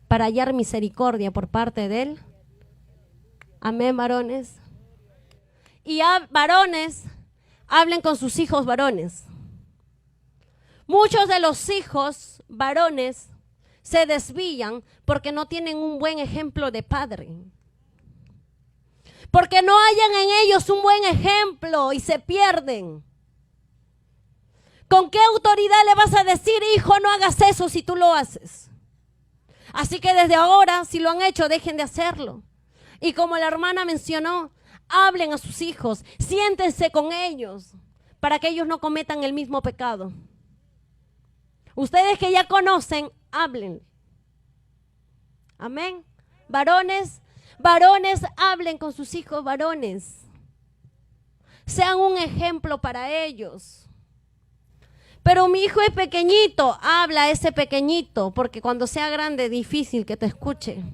para hallar misericordia por parte de Él. Amén, varones. Y varones, hablen con sus hijos varones. Muchos de los hijos varones se desvían porque no tienen un buen ejemplo de padre. Porque no hallan en ellos un buen ejemplo y se pierden. ¿Con qué autoridad le vas a decir, hijo, no hagas eso si tú lo haces? Así que desde ahora, si lo han hecho, dejen de hacerlo. Y como la hermana mencionó, hablen a sus hijos, siéntense con ellos, para que ellos no cometan el mismo pecado. Ustedes que ya conocen, hablen. Amén. Varones, hablen con sus hijos varones. Sean un ejemplo para ellos. Pero mi hijo es pequeñito, habla a ese pequeñito, porque cuando sea grande es difícil que te escuche.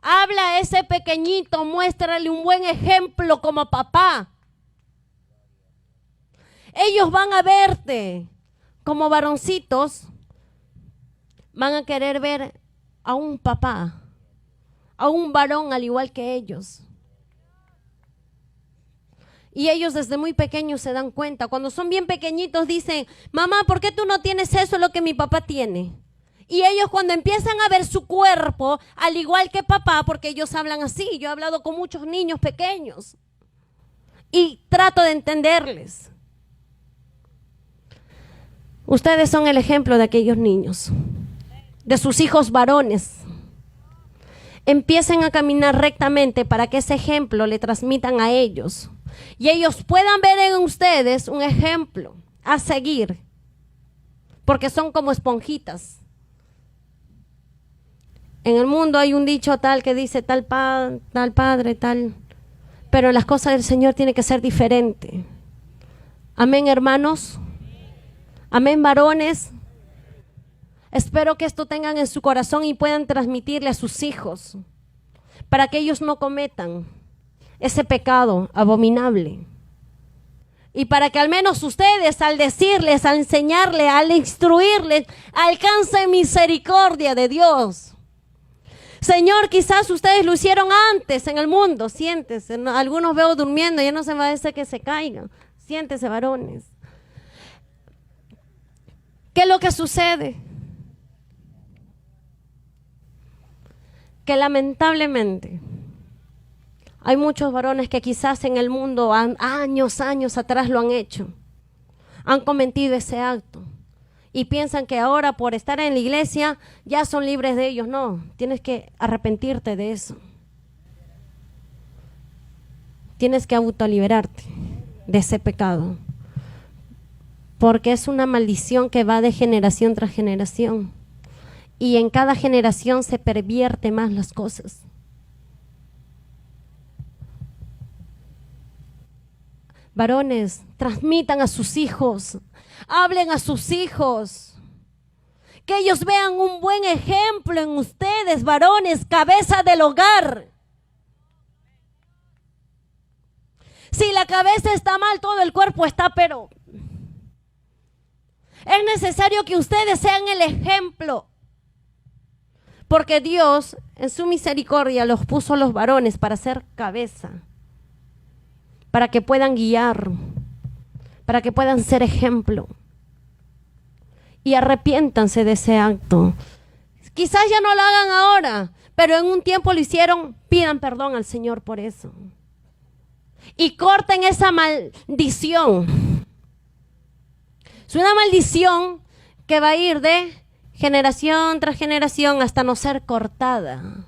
Habla a ese pequeñito, muéstrale un buen ejemplo como papá. Ellos van a verte como varoncitos, van a querer ver a un papá, a un varón al igual que ellos. Y ellos desde muy pequeños se dan cuenta. Cuando son bien pequeñitos dicen, mamá, ¿por qué tú no tienes eso lo que mi papá tiene? Y ellos cuando empiezan a ver su cuerpo, al igual que papá, porque ellos hablan así. Yo he hablado con muchos niños pequeños y trato de entenderles. Ustedes son el ejemplo de aquellos niños, de sus hijos varones. empiecen a caminar rectamente para que ese ejemplo le transmitan a ellos. Y ellos puedan ver en ustedes un ejemplo a seguir. Porque son como esponjitas. En el mundo hay un dicho tal que dice tal padre, tal. Pero las cosas del Señor tienen que ser diferentes. Amén, hermanos. Amén, varones. Espero que esto tengan en su corazón y puedan transmitirle a sus hijos para que ellos no cometan ese pecado abominable. Y para que al menos ustedes, al decirles, al enseñarles, al instruirles, alcancen misericordia de Dios. Señor, quizás ustedes lo hicieron antes en el mundo. Siéntese. Algunos veo durmiendo, ya no se va a decir que se caigan. Siéntese, varones. ¿Qué es lo que sucede? Que lamentablemente hay muchos varones que quizás en el mundo años atrás lo han hecho. Han cometido ese acto. Y piensan que ahora por estar en la iglesia ya son libres de ellos. No, tienes que arrepentirte de eso. Tienes que autoliberarte de ese pecado. Porque es una maldición que va de generación tras generación. Y en cada generación se pervierte más las cosas. Varones, transmitan a sus hijos, hablen a sus hijos, que ellos vean un buen ejemplo en ustedes, varones, cabeza del hogar. Si la cabeza está mal, todo el cuerpo está, pero es necesario que ustedes sean el ejemplo. Porque Dios, en su misericordia, los puso a los varones para ser cabeza. Para que puedan guiar, para que puedan ser ejemplo. Y arrepiéntanse de ese acto. Quizás ya no lo hagan ahora, pero en un tiempo lo hicieron, pidan perdón al Señor por eso. Y corten esa maldición. Es una maldición que va a ir de generación tras generación hasta no ser cortada.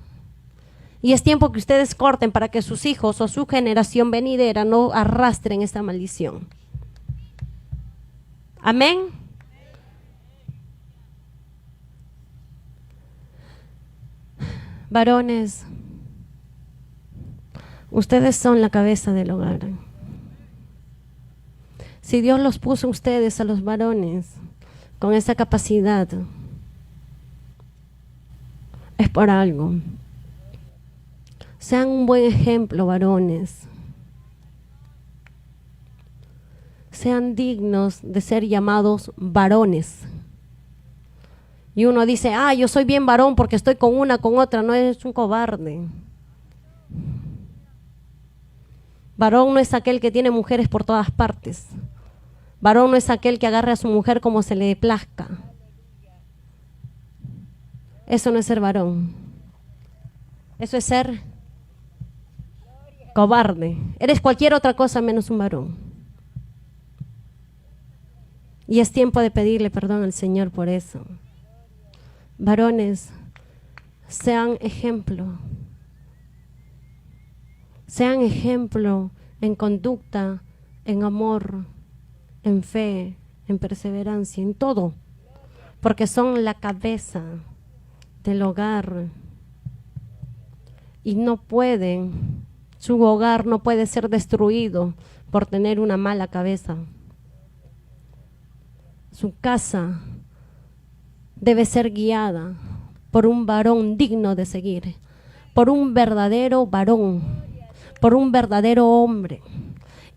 Y es tiempo que ustedes corten para que sus hijos o su generación venidera no arrastren esta maldición. Amén. Varones, ustedes son la cabeza del hogar. Si Dios los puso a ustedes, a los varones, con esa capacidad, es por algo. Sean un buen ejemplo, varones. Sean dignos de ser llamados varones. Y uno dice, yo soy bien varón porque estoy con una, con otra. No, es un cobarde. Varón no es aquel que tiene mujeres por todas partes. Varón no es aquel que agarre a su mujer como se le plazca. Eso no es ser varón. Eso es ser cobarde. Eres cualquier otra cosa menos un varón. Y es tiempo de pedirle perdón al Señor por eso. Varones, sean ejemplo. Sean ejemplo en conducta, en amor, en fe, en perseverancia, en todo. Porque son la cabeza del hogar. Y no pueden, su hogar no puede ser destruido por tener una mala cabeza. Su casa debe ser guiada por un varón digno de seguir, por un verdadero varón, por un verdadero hombre.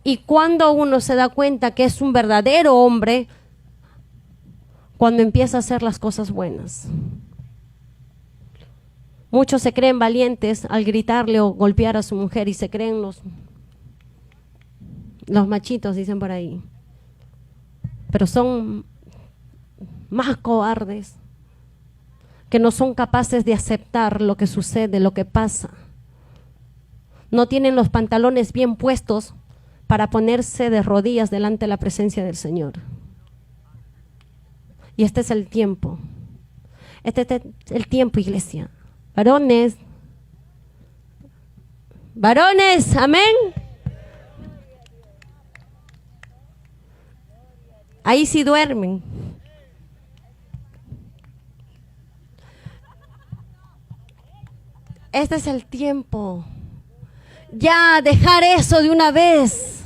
Y cuando uno se da cuenta que es un verdadero hombre, cuando empieza a hacer las cosas buenas. Muchos se creen valientes al gritarle o golpear a su mujer y se creen los machitos, dicen por ahí. Pero son más cobardes, que no son capaces de aceptar lo que sucede, lo que pasa. No tienen los pantalones bien puestos para ponerse de rodillas delante de la presencia del Señor. Y este es el tiempo. Este es el tiempo, iglesia. Varones, Varones, amén. Ahí sí duermen. Este es el tiempo. Ya dejar eso de una vez.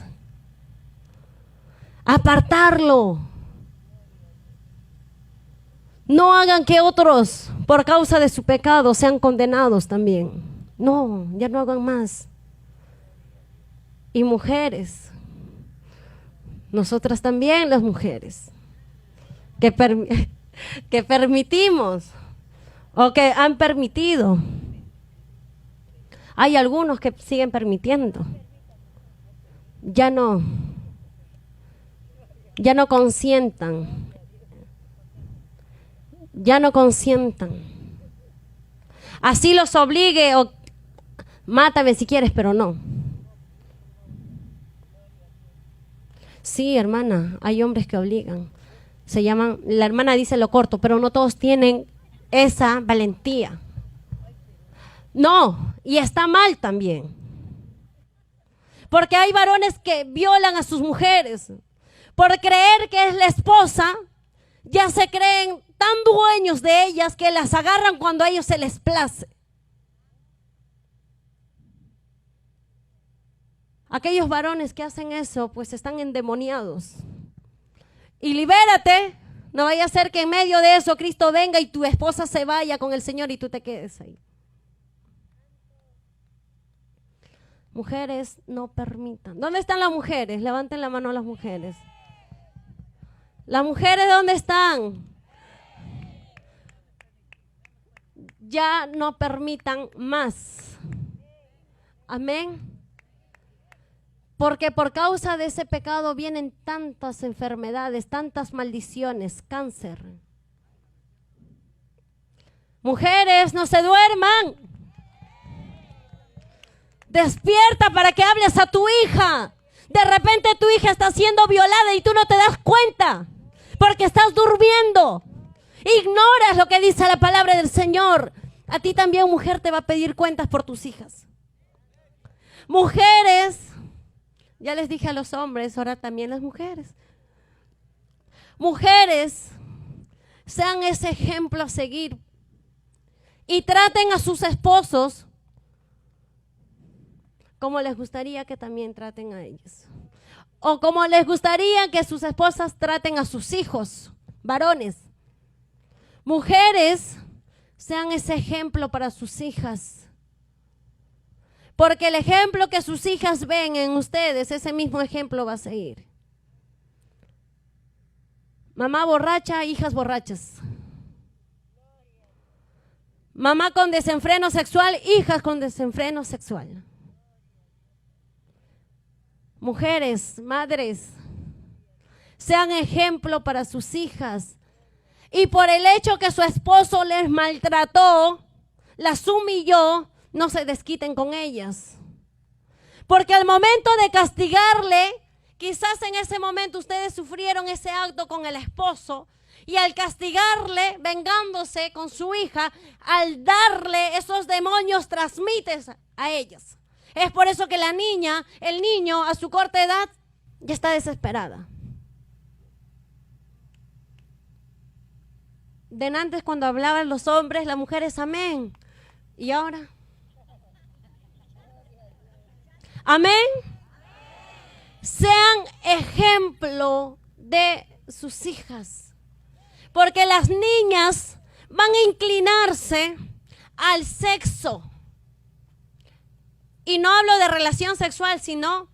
Apartarlo. No hagan que otros, por causa de su pecado, sean condenados también. No, ya no hagan más. Y mujeres, nosotras también las mujeres, que permitimos o que han permitido. Hay algunos que siguen permitiendo. Ya no consientan. Ya no consientan. Así los obligue o mátame si quieres, pero no. Sí, hermana, hay hombres que obligan. Se llaman, la hermana dice lo corto, pero no todos tienen esa valentía. No, y está mal también. Porque hay varones que violan a sus mujeres. Por creer que es la esposa, ya se creen tan dueños de ellas que las agarran cuando a ellos se les place. Aquellos varones que hacen eso, pues están endemoniados. Y libérate, no vaya a ser que en medio de eso Cristo venga y tu esposa se vaya con el Señor y tú te quedes ahí. Mujeres, no permitan. ¿Dónde están las mujeres? Levanten la mano a las mujeres. ¿Las mujeres dónde están? Ya no permitan más. Amén. Porque por causa de ese pecado vienen tantas enfermedades, tantas maldiciones, cáncer. Mujeres, no se duerman. Despierta para que hables a tu hija. De repente tu hija está siendo violada y tú no te das cuenta porque estás durmiendo. Ignoras lo que dice la palabra del Señor. A ti también, mujer, te va a pedir cuentas por tus hijas. Mujeres, ya les dije a los hombres, ahora también las mujeres. Mujeres, sean ese ejemplo a seguir y traten a sus esposos como les gustaría que también traten a ellos. O como les gustaría que sus esposas traten a sus hijos, varones. Mujeres, sean ese ejemplo para sus hijas. Porque el ejemplo que sus hijas ven en ustedes, ese mismo ejemplo va a seguir. Mamá borracha, hijas borrachas. Mamá con desenfreno sexual, hijas con desenfreno sexual. Mujeres, madres, sean ejemplo para sus hijas. Y por el hecho que su esposo les maltrató, las humilló, no se desquiten con ellas. Porque al momento de castigarle, quizás en ese momento ustedes sufrieron ese acto con el esposo. Y al castigarle, vengándose con su hija, al darle esos demonios, transmites a ellas. Es por eso que la niña, el niño a su corta edad, ya está desesperada. De antes cuando hablaban los hombres, las mujeres, amén. ¿Y ahora? Amén. Sean ejemplo de sus hijas. Porque las niñas van a inclinarse al sexo. Y no hablo de relación sexual, sino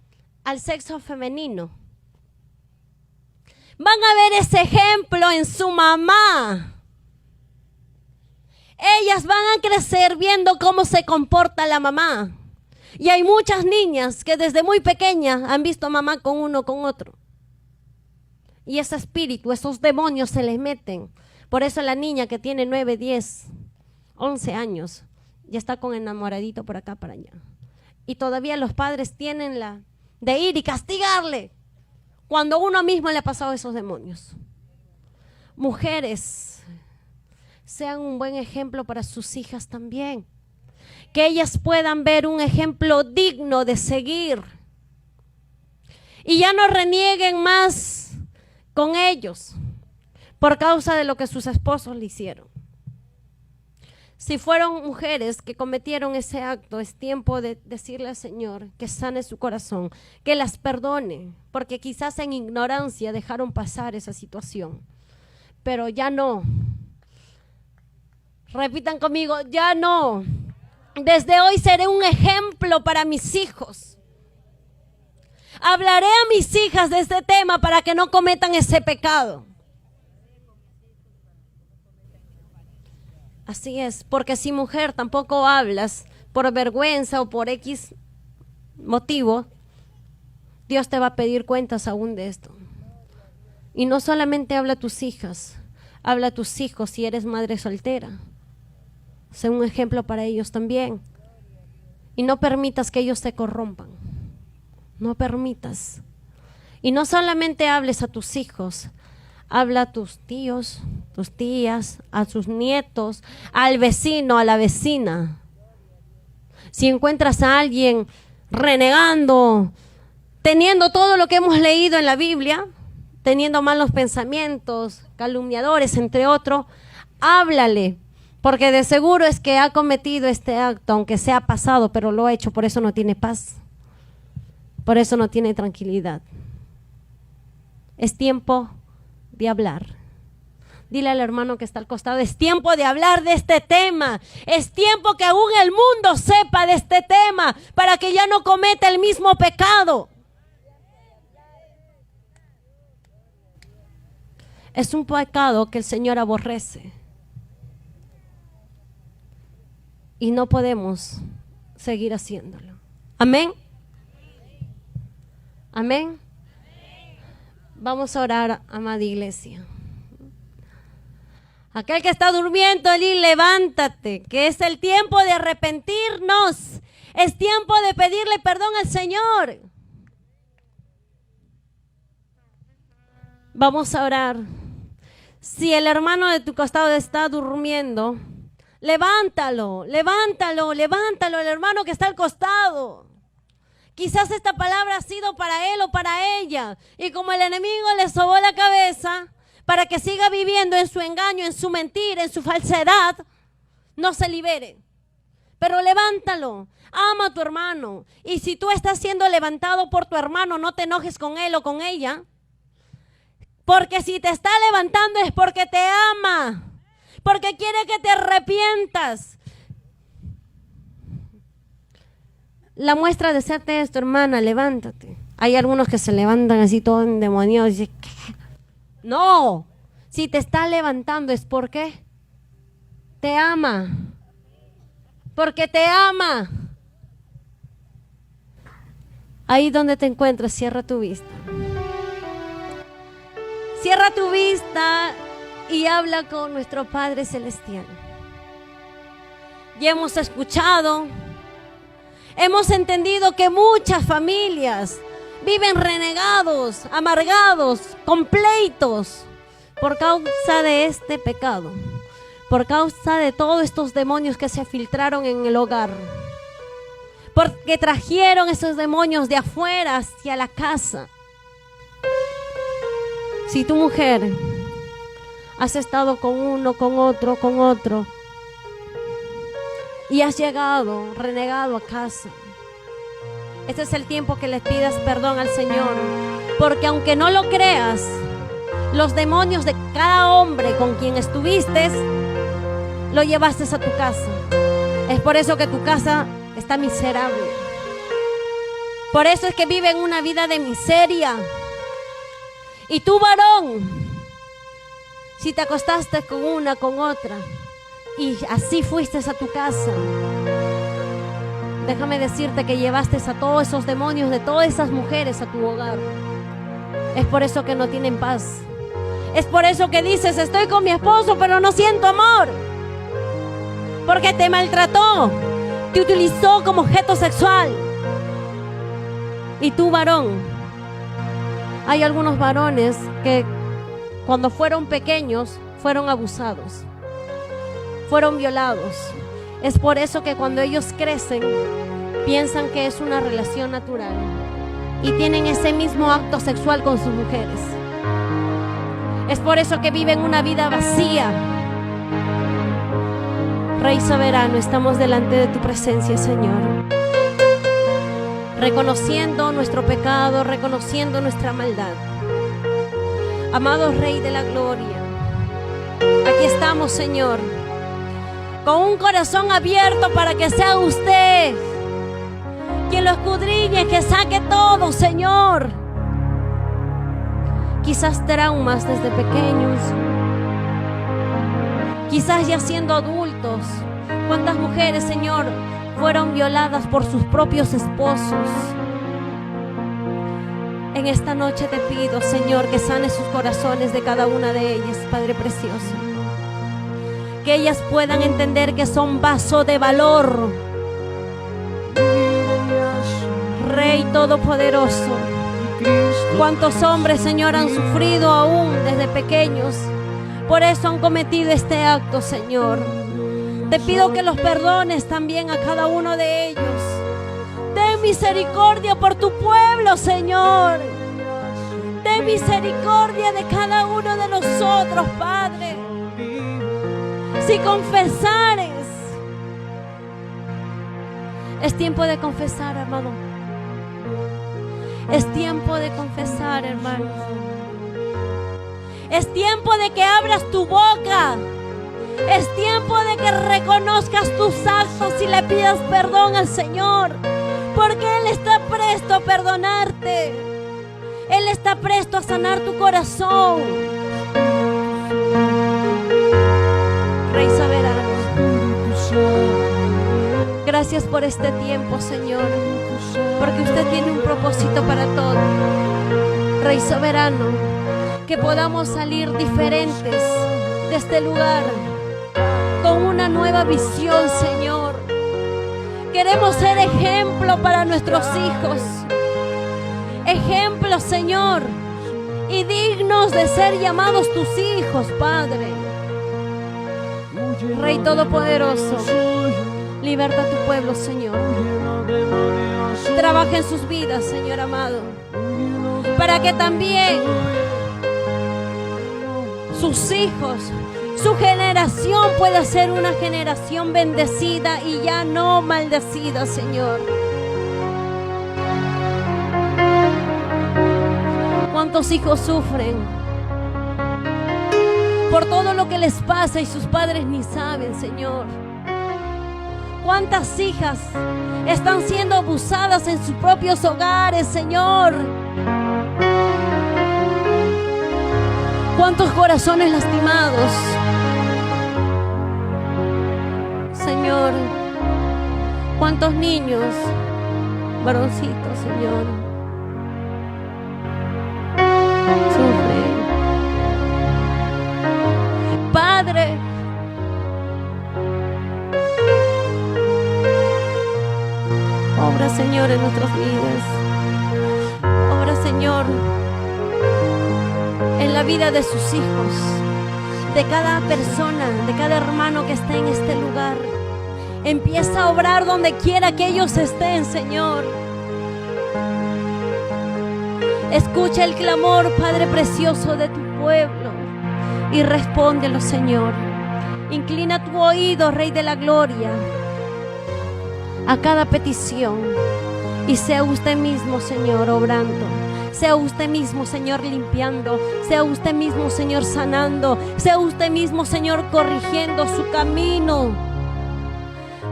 al sexo femenino. Van a ver ese ejemplo en su mamá. Ellas van a crecer viendo cómo se comporta la mamá. Y hay muchas niñas que desde muy pequeñas han visto a mamá con uno, con otro. Y ese espíritu, esos demonios se les meten. Por eso la niña que tiene 9, 10, 11 años, ya está con enamoradito por acá, para allá. Y todavía los padres tienen la de ir y castigarle cuando uno mismo le ha pasado esos demonios. Mujeres, sean un buen ejemplo para sus hijas también. que ellas puedan ver un ejemplo digno de seguir y ya no renieguen más con ellos por causa de lo que sus esposos le hicieron. Si fueron mujeres que cometieron ese acto, es tiempo de decirle al Señor que sane su corazón, que las perdone, porque quizás en ignorancia dejaron pasar esa situación, pero ya no. Repitan conmigo, ya no. Desde hoy seré un ejemplo para mis hijos. Hablaré a mis hijas de este tema para que no cometan ese pecado. Así es, porque si mujer tampoco hablas por vergüenza o por X motivo, Dios te va a pedir cuentas aún de esto. Y no solamente habla a tus hijas, habla a tus hijos si eres madre soltera. Sé un ejemplo para ellos también. Y no permitas que ellos te corrompan. No permitas. Y no solamente hables a tus hijos, habla a tus tíos, tus tías, a sus nietos, al vecino, a la vecina. Si encuentras a alguien renegando, teniendo todo lo que hemos leído en la Biblia, teniendo malos pensamientos, calumniadores, entre otros, háblale, porque de seguro es que ha cometido este acto, aunque sea pasado, pero lo ha hecho, por eso no tiene paz, por eso no tiene tranquilidad. Es tiempo de hablar. Dile al hermano que está al costado, es tiempo de hablar de este tema. Es tiempo que aún el mundo sepa de este tema para que ya no cometa el mismo pecado. Es un pecado que el Señor aborrece. Y no podemos seguir haciéndolo. Amén. Amén. Vamos a orar, amada iglesia. Aquel que está durmiendo, levántate, que es el tiempo de arrepentirnos. Es tiempo de pedirle perdón al Señor. Vamos a orar. Si el hermano de tu costado está durmiendo, levántalo, levántalo, levántalo, el hermano que está al costado. Quizás esta palabra ha sido para él o para ella. Y como el enemigo le sobó la cabeza para que siga viviendo en su engaño, en su mentira, en su falsedad, no se libere. Pero levántalo, ama a tu hermano. Y si tú estás siendo levantado por tu hermano, no te enojes con él o con ella. Porque si te está levantando es porque te ama. Porque quiere que te arrepientas. La muestra de serte es tu hermana, levántate. Hay algunos que se levantan así todo endemoniados y dicen, ¿qué? No, si te está levantando es porque te ama. Porque te ama. Ahí donde te encuentras, cierra tu vista. Cierra tu vista y habla con nuestro Padre Celestial. Ya hemos escuchado, hemos entendido que muchas familias viven renegados, amargados, con pleitos por causa de este pecado, por causa de todos estos demonios que se filtraron en el hogar, porque trajeron esos demonios de afuera hacia la casa. Si tu mujer has estado con uno, con otro, y has llegado renegado a casa, este es el tiempo que le pidas perdón al Señor, porque aunque no lo creas, los demonios de cada hombre con quien estuviste, lo llevaste a tu casa. Es por eso que tu casa está miserable. Por eso es que viven una vida de miseria. Y tú, varón, si te acostaste con una, con otra, y así fuiste a tu casa, déjame decirte que llevaste a todos esos demonios de todas esas mujeres a tu hogar. Es por eso que no tienen paz. Es por eso que dices, estoy con mi esposo, pero no siento amor. Porque te maltrató, te utilizó como objeto sexual. Y tú, varón, hay algunos varones que cuando fueron pequeños fueron abusados, fueron violados. Es por eso que cuando ellos crecen, piensan que es una relación natural y tienen ese mismo acto sexual con sus mujeres. Es por eso que viven una vida vacía. Rey soberano, estamos delante de tu presencia, Señor, reconociendo nuestro pecado, reconociendo nuestra maldad. Amado Rey de la Gloria, aquí estamos, Señor, con un corazón abierto para que sea usted quien lo escudriñe, que saque todo, Señor. Quizás traumas desde pequeños, quizás ya siendo adultos. ¿Cuántas mujeres, Señor, fueron violadas por sus propios esposos? En esta noche te pido, Señor, que sane sus corazones de cada una de ellas, Padre precioso. Que ellas puedan entender que son vaso de valor. Rey Todopoderoso, cuántos hombres, Señor, han sufrido aún desde pequeños, por eso han cometido este acto, Señor. Te pido que los perdones también a cada uno de ellos. Ten misericordia por tu pueblo, Señor. Ten misericordia de cada uno de nosotros, Padre. Si confesares, es tiempo de confesar, hermano. Es tiempo de confesar, hermano. Es tiempo de que abras tu boca. Es tiempo de que reconozcas tus actos y le pidas perdón al Señor, porque Él está presto a perdonarte. Él está presto a sanar tu corazón. Rey soberano, gracias por este tiempo, Señor, porque usted tiene un propósito para todo. Rey soberano, que podamos salir diferentes de este lugar con una nueva visión, Señor. Queremos ser ejemplo para nuestros hijos, ejemplo, Señor, y dignos de ser llamados tus hijos, Padre. Rey Todopoderoso, liberta a tu pueblo, Señor. Trabaja en sus vidas, Señor amado, para que también sus hijos, su generación pueda ser una generación bendecida y ya no maldecida, Señor. ¿Cuántos hijos sufren por todo lo que les pasa y sus padres ni saben, Señor? ¿Cuántas hijas están siendo abusadas en sus propios hogares, Señor? ¿Cuántos corazones lastimados, Señor? ¿Cuántos niños, varoncitos, Señor, sufren? Padre, obra, Señor, en nuestras vidas. Obra, Señor, en la vida de sus hijos, de cada persona, de cada hermano que está en este lugar. Empieza a obrar donde quiera que ellos estén, Señor. Escucha el clamor, Padre precioso, de tu pueblo y respóndelo, Señor. Inclina tu oído, Rey de la Gloria, a cada petición, y sea usted mismo, Señor, obrando. Sea usted mismo, Señor, limpiando. Sea usted mismo, Señor, sanando. Sea usted mismo, Señor, corrigiendo su camino.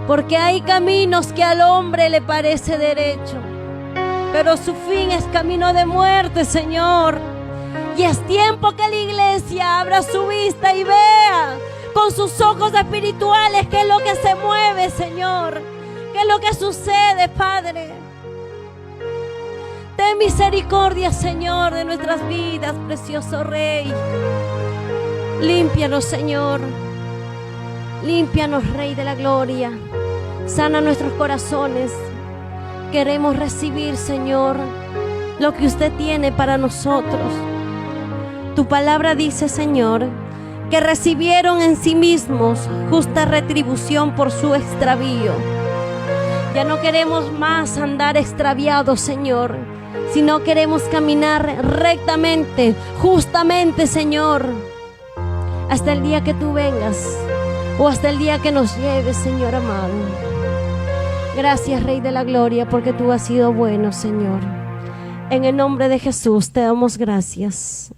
Porque hay caminos que al hombre le parece derecho, pero su fin es camino de muerte, Señor. Y es tiempo que la iglesia abra su vista y vea con sus ojos espirituales qué es lo que se mueve, Señor. Qué es lo que sucede, Padre. Ten misericordia, Señor, de nuestras vidas, precioso Rey. Límpianos, Señor. Límpianos, Rey de la Gloria. Sana nuestros corazones. Queremos recibir, Señor, lo que usted tiene para nosotros. Tu palabra dice, Señor, que recibieron en sí mismos justa retribución por su extravío. Ya no queremos más andar extraviados, Señor, sino queremos caminar rectamente, justamente, Señor, hasta el día que tú vengas o hasta el día que nos lleves, Señor amado. Gracias, Rey de la Gloria, porque tú has sido bueno, Señor. En el nombre de Jesús te damos gracias.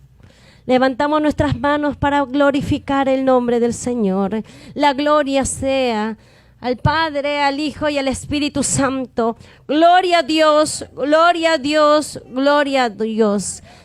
Levantamos nuestras manos para glorificar el nombre del Señor. La gloria sea al Padre, al Hijo y al Espíritu Santo. Gloria a Dios, gloria a Dios, gloria a Dios.